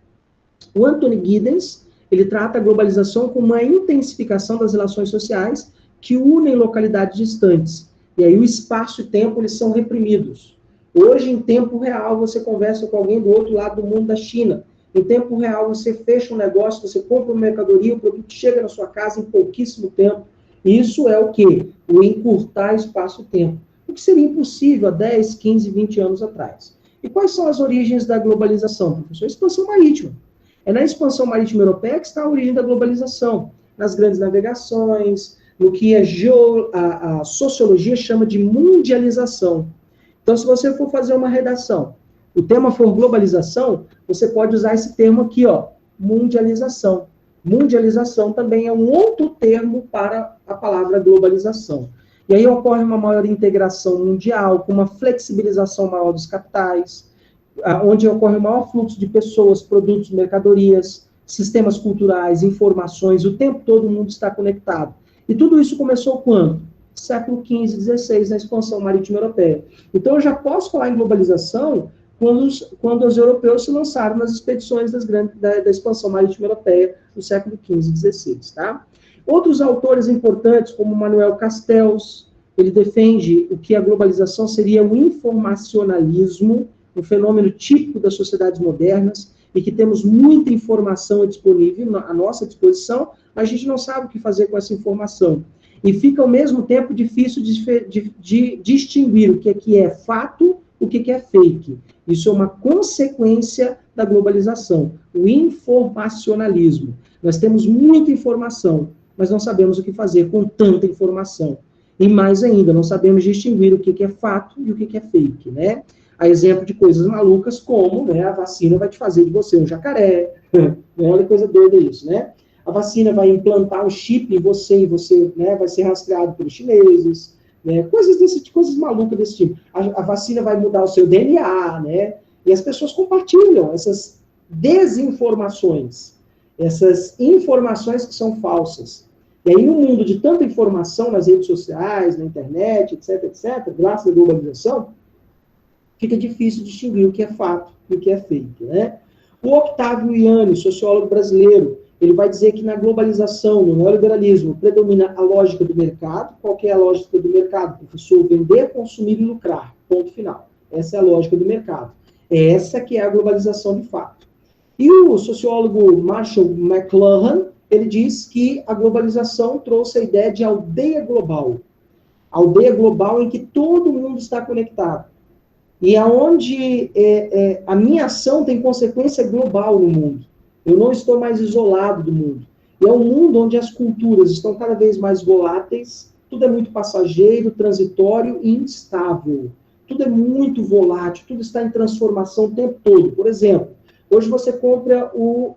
O Anthony Giddens, ele trata a globalização como uma intensificação das relações sociais que unem localidades distantes. E aí o espaço e tempo eles são reprimidos. Hoje, em tempo real, você conversa com alguém do outro lado do mundo da China. Em tempo real, você fecha um negócio, você compra uma mercadoria, o produto chega na sua casa em pouquíssimo tempo. Isso é o quê? O encurtar espaço e tempo. o que seria impossível há 10, 15, 20 anos atrás. E quais são as origens da globalização, professor? Expansão marítima. É na expansão marítima europeia que está a origem da globalização, nas grandes navegações, no que a sociologia chama de mundialização. Então, se você for fazer uma redação, o tema for globalização, você pode usar esse termo aqui, ó, mundialização. Mundialização também é um outro termo para a palavra globalização. E aí ocorre uma maior integração mundial, com uma flexibilização maior dos capitais, onde ocorre um maior fluxo de pessoas, produtos, mercadorias, sistemas culturais, informações, o tempo todo o mundo está conectado. E tudo isso começou quando? Século XV, XVI, na expansão marítima europeia. Então, eu já posso falar em globalização quando os europeus se lançaram nas expedições da expansão marítima europeia no século XV e XVI, tá? Outros autores importantes, como Manuel Castells, ele defende o que a globalização seria o informacionalismo, um fenômeno típico das sociedades modernas, e que temos muita informação disponível à nossa disposição, mas a gente não sabe o que fazer com essa informação. E fica, ao mesmo tempo, difícil de distinguir o que é fato, o que é fake. Isso é uma consequência da globalização, o informacionalismo. Nós temos muita informação, mas não sabemos o que fazer com tanta informação. E mais ainda, não sabemos distinguir o que é fato e o que é fake, né? A exemplo de coisas malucas como, né, a vacina vai te fazer de você um jacaré, olha que coisa doida isso, né? A vacina vai implantar um chip em você e você, né, vai ser rastreado pelos chineses, né? Coisas malucas desse tipo. A vacina vai mudar o seu DNA, né? E as pessoas compartilham essas desinformações, essas informações que são falsas. E aí, no mundo de tanta informação nas redes sociais, na internet, etc., graças à globalização, fica difícil distinguir o que é fato e o que é fake, né? O Octávio Ianni, sociólogo brasileiro, ele vai dizer que na globalização, no neoliberalismo, predomina a lógica do mercado. Qual que é a lógica do mercado? Professor, vender, consumir e lucrar. Ponto final. Essa é a lógica do mercado. Essa que é a globalização de fato. E o sociólogo Marshall McLuhan, ele diz que a globalização trouxe a ideia de aldeia global. Aldeia global em que todo mundo está conectado. E aonde a minha ação tem consequência global no mundo. Eu não estou mais isolado do mundo. E é um mundo onde as culturas estão cada vez mais voláteis, tudo é muito passageiro, transitório e instável. Tudo é muito volátil, tudo está em transformação o tempo todo. Por exemplo, hoje você compra o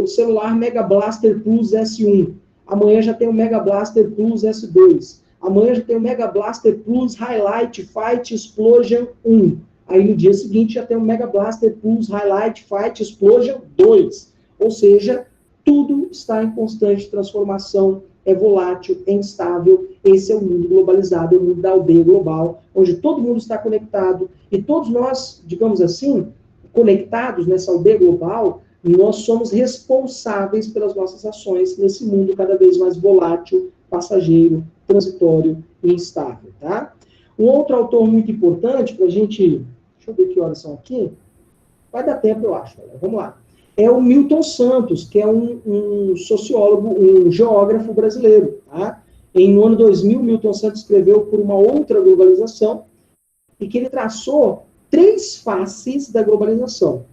celular Mega Blaster Plus S1. Amanhã já tem o Mega Blaster Plus S2. Amanhã já tem o Mega Blaster Plus Highlight Fight Explosion 1. Aí no dia seguinte já tem o Mega Blaster Plus Highlight Fight Explosion 2. Ou seja, tudo está em constante transformação, é volátil, é instável. Esse é o mundo globalizado, é o mundo da aldeia global, onde todo mundo está conectado. E todos nós, digamos assim, conectados nessa aldeia global, nós somos responsáveis pelas nossas ações nesse mundo cada vez mais volátil, passageiro, transitório e instável, tá? Um outro autor muito importante para a gente... Deixa eu ver que horas são aqui. Vai dar tempo, eu acho. Galera. Vamos lá. É o Milton Santos, que é um sociólogo, um geógrafo brasileiro, tá? No ano 2000, Milton Santos escreveu por uma outra globalização e que ele traçou 3 faces da globalização.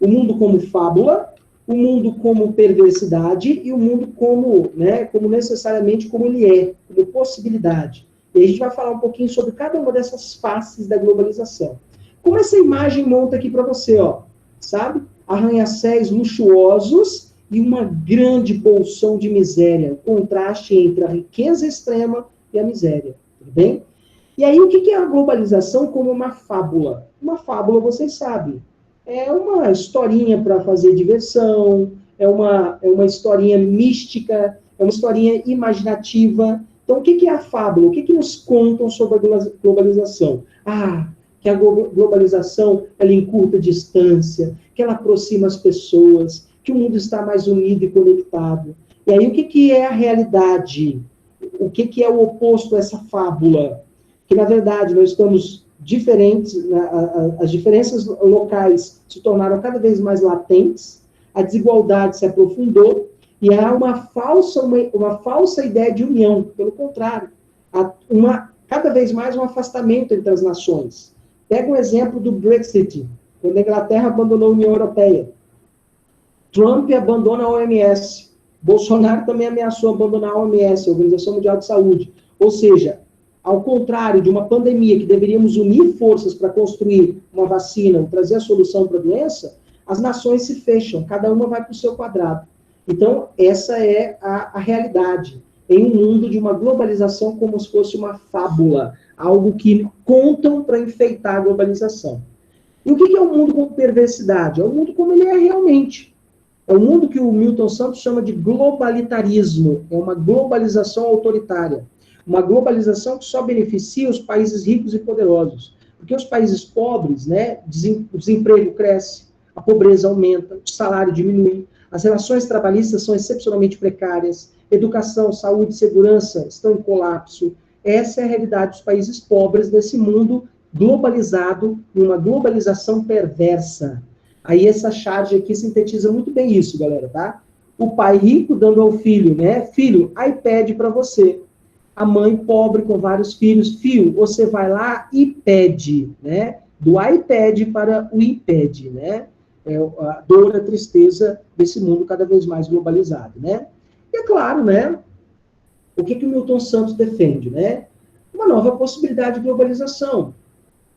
O mundo como fábula, o mundo como perversidade e o mundo como, né, como necessariamente como ele é, como possibilidade. E a gente vai falar um pouquinho sobre cada uma dessas faces da globalização. Como essa imagem monta aqui para você, ó, sabe? Arranha-céus luxuosos e uma grande bolsão de miséria, contraste entre a riqueza extrema e a miséria, tudo bem? E aí, o que é a globalização como uma fábula? Uma fábula, vocês sabem, é uma historinha para fazer diversão, é uma historinha mística, é uma historinha imaginativa. Então, o que é a fábula? O que nos contam sobre a globalização? Que a globalização, ela encurta distância, que ela aproxima as pessoas, que o mundo está mais unido e conectado. E aí, o que é a realidade? O que é o oposto a essa fábula? Que, na verdade, nós estamos diferentes, as diferenças locais se tornaram cada vez mais latentes, a desigualdade se aprofundou, e há uma falsa ideia de união. Pelo contrário, há uma cada vez mais um afastamento entre as nações. Pega um exemplo do Brexit, quando a Inglaterra abandonou a União Europeia. Trump abandona a OMS. Bolsonaro também ameaçou abandonar a OMS, a Organização Mundial de Saúde. Ou seja, ao contrário de uma pandemia que deveríamos unir forças para construir uma vacina, trazer a solução para a doença, as nações se fecham, cada uma vai para o seu quadrado. Então, essa é a realidade. Em um mundo de uma globalização como se fosse uma fábula, algo que contam para enfeitar a globalização. E o que é o mundo com perversidade? É o mundo como ele é realmente. É o mundo que o Milton Santos chama de globalitarismo. É uma globalização autoritária. Uma globalização que só beneficia os países ricos e poderosos. Porque os países pobres, né, o desemprego cresce, a pobreza aumenta, o salário diminui, as relações trabalhistas são excepcionalmente precárias, educação, saúde, segurança estão em colapso. Essa é a realidade dos países pobres nesse mundo globalizado, numa globalização perversa. Aí essa charge aqui sintetiza muito bem isso, galera, tá? O pai rico dando ao filho, né? Filho, iPad para você. A mãe pobre com vários filhos, filho, você vai lá e pede, né? Do iPad para o iPad, né? É a dor, a tristeza desse mundo cada vez mais globalizado, né? E é claro, né? O que o Milton Santos defende, né? Uma nova possibilidade de globalização.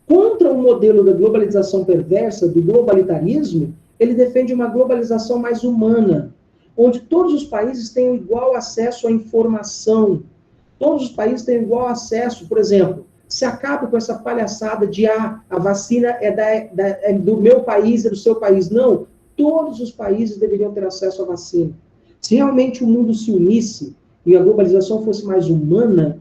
Contra o modelo da globalização perversa, do globalitarismo, ele defende uma globalização mais humana, onde todos os países tenham igual acesso à informação, todos os países têm igual acesso, por exemplo, se acaba com essa palhaçada de a vacina é do meu país, é do seu país. Não, todos os países deveriam ter acesso à vacina. Se realmente o mundo se unisse e a globalização fosse mais humana,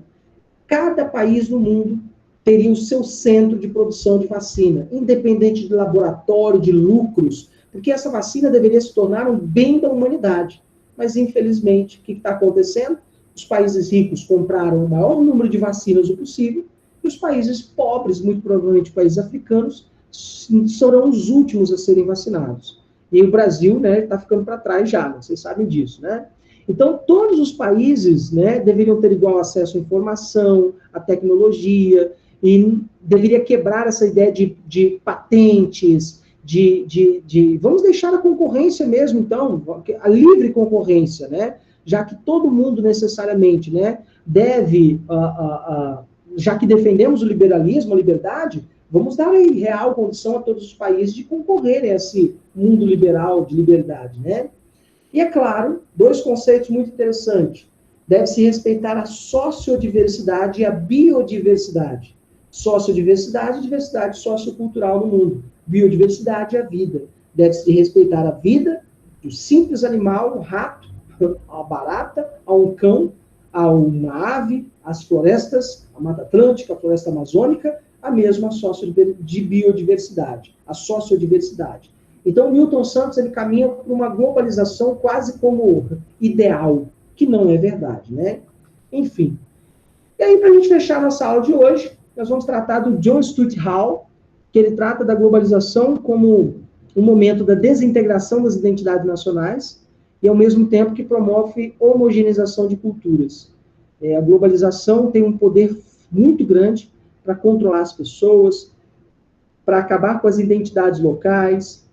cada país no mundo teria o seu centro de produção de vacina, independente de laboratório, de lucros, porque essa vacina deveria se tornar um bem da humanidade. Mas, infelizmente, o que está acontecendo? Os países ricos compraram o maior número de vacinas possível, e os países pobres, muito provavelmente países africanos, serão os últimos a serem vacinados. E o Brasil, né, está ficando para trás já, né? Vocês sabem disso, né? Então, todos os países, né, deveriam ter igual acesso à informação, à tecnologia, e deveria quebrar essa ideia de patentes, vamos deixar a concorrência mesmo, então, a livre concorrência, né? Já que todo mundo necessariamente, né, deve, já que defendemos o liberalismo, a liberdade, vamos dar aí real condição a todos os países de concorrerem a esse mundo liberal de liberdade, né? E é claro, dois conceitos muito interessantes. Deve-se respeitar a sociodiversidade e a biodiversidade. Sociodiversidade e diversidade sociocultural no mundo. Biodiversidade é a vida. Deve-se respeitar a vida do simples animal, o rato, a barata, a um cão, a uma ave, as florestas, a Mata Atlântica, a floresta amazônica, a mesma de biodiversidade, a sociodiversidade. Então, Milton Santos ele caminha para uma globalização quase como ideal, que não é verdade, né? Enfim. E aí, para a gente fechar nossa aula de hoje, nós vamos tratar do John Stuart Hall, que ele trata da globalização como um momento da desintegração das identidades nacionais e, ao mesmo tempo, que promove homogeneização de culturas. A globalização tem um poder muito grande para controlar as pessoas, para acabar com as identidades locais.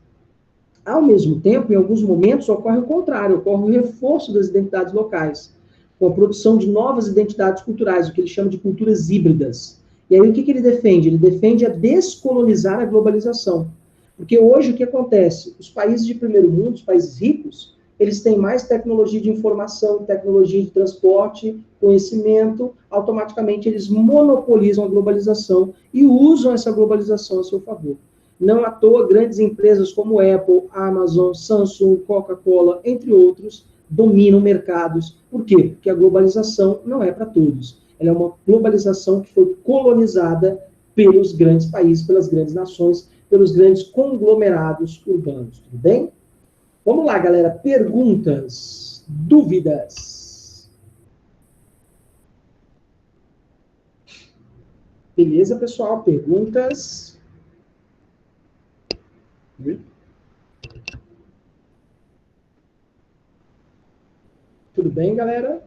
Ao mesmo tempo, em alguns momentos, ocorre o contrário, ocorre o reforço das identidades locais, com a produção de novas identidades culturais, o que ele chama de culturas híbridas. E aí, o que ele defende? Ele defende a descolonizar a globalização. Porque hoje, o que acontece? Os países de primeiro mundo, os países ricos, eles têm mais tecnologia de informação, tecnologia de transporte, conhecimento, automaticamente eles monopolizam a globalização e usam essa globalização a seu favor. Não à toa, grandes empresas como Apple, Amazon, Samsung, Coca-Cola, entre outros, dominam mercados. Por quê? Porque a globalização não é para todos. Ela é uma globalização que foi colonizada pelos grandes países, pelas grandes nações, pelos grandes conglomerados urbanos. Tudo bem? Vamos lá, galera. Perguntas? Dúvidas? Beleza, pessoal? Perguntas? Tudo bem, galera?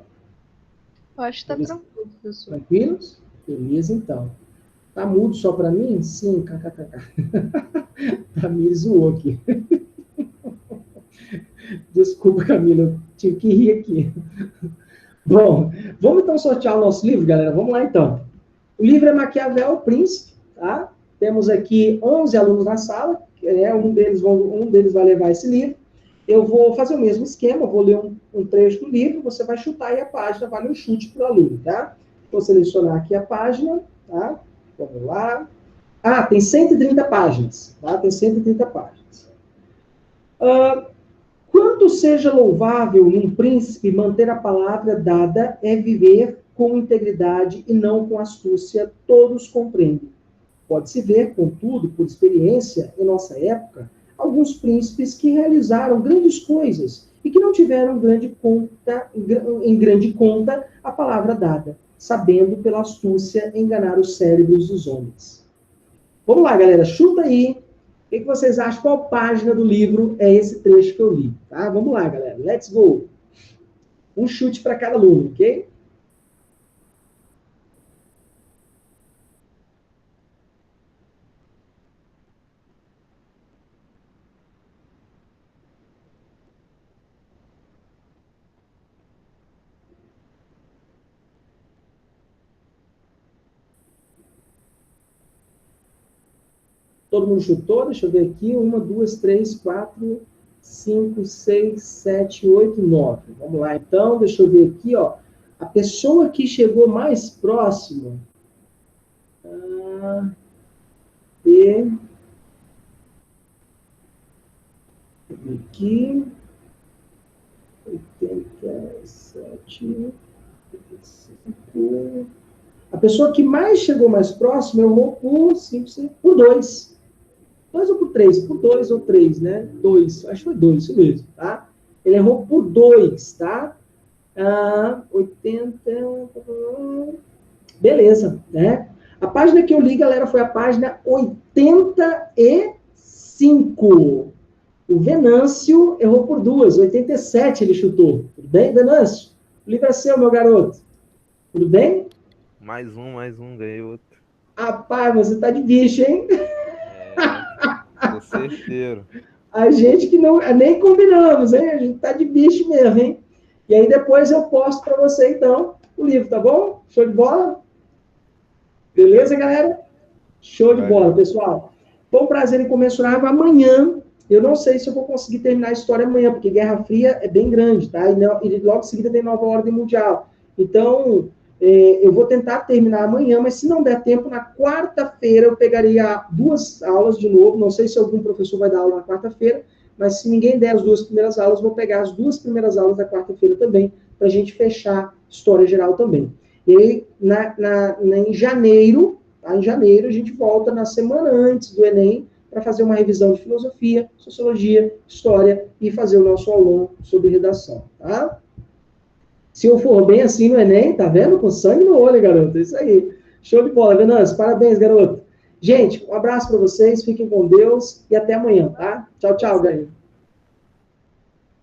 Eu acho que tá tranquilo, professor. Tranquilos? Beleza, então. Tá mudo só para mim? Sim, kkkk. Camila zoou aqui. Desculpa, Camila, eu tive que rir aqui. Bom, vamos então sortear o nosso livro, galera? Vamos lá, então. O livro é Maquiavel, o Príncipe, tá? Temos aqui 11 alunos na sala, um deles vai levar esse livro. Eu vou fazer o mesmo esquema, vou ler um trecho do livro, você vai chutar aí a página, vale um chute para o aluno, tá? Vou selecionar aqui a página, tá? Vamos lá. Ah, tem 130 páginas, tá? Tem 130 páginas. Quanto seja louvável num príncipe manter a palavra dada é viver com integridade e não com astúcia, todos compreendem. Pode-se ver, contudo, por experiência, em nossa época, alguns príncipes que realizaram grandes coisas e que não tiveram em grande conta a palavra dada, sabendo pela astúcia enganar os cérebros dos homens. Vamos lá, galera, chuta aí. O que vocês acham? Qual página do livro é esse trecho que eu li? Tá? Vamos lá, galera. Let's go. Um chute para cada aluno, ok? Todo mundo chutou? Deixa eu ver aqui. 1, 2, 3, 4, 5, 6, 7, 8, 9. Vamos lá, então. Deixa eu ver aqui, ó. A pessoa que chegou mais próximo... aqui... 87... 85... A pessoa que mais chegou mais próximo errou por 5, por 2. 2 ou por 3? Por 2 ou 3, né? 2. Acho que foi 2, isso mesmo, tá? Ele errou por 2, tá? 80... Beleza, né? A página que eu li, galera, foi a página 85. O Venâncio errou por 2. 87 ele chutou. Tudo bem, Venâncio? O livro é seu, meu garoto. Tudo bem? Mais um, ganhei outro. Rapaz, você tá de bicho, hein? Tô certeiro. A gente que não... Nem combinamos, hein? A gente tá de bicho mesmo, hein? E aí depois eu posto para você, então, o livro, tá bom? Show de bola? Beleza, galera? Show de bola, pessoal. Foi um prazer incomensurável. Amanhã, eu não sei se eu vou conseguir terminar a história amanhã, porque Guerra Fria é bem grande, tá? E logo em seguida tem Nova Ordem Mundial. Então... eu vou tentar terminar amanhã, mas se não der tempo, na quarta-feira eu pegaria 2 aulas de novo. Não sei se algum professor vai dar aula na quarta-feira, mas se ninguém der as 2 primeiras aulas, eu vou pegar as 2 primeiras aulas da quarta-feira também, para a gente fechar história geral também. E aí, em janeiro, tá? Em janeiro, a gente volta na semana antes do Enem, para fazer uma revisão de filosofia, sociologia, história e fazer o nosso aulão sobre redação, tá? Se eu for bem assim no Enem, tá vendo? Com sangue no olho, garoto. É isso aí. Show de bola, Venâncio. Parabéns, garoto. Gente, um abraço para vocês. Fiquem com Deus. E até amanhã, tá? Tchau, tchau, galera.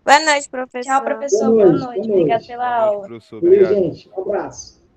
Boa noite, professor. Tchau, professor. Boa Boa noite. noite. Obrigada pela aula. Professor, Valeu, obrigado. gente. Um abraço.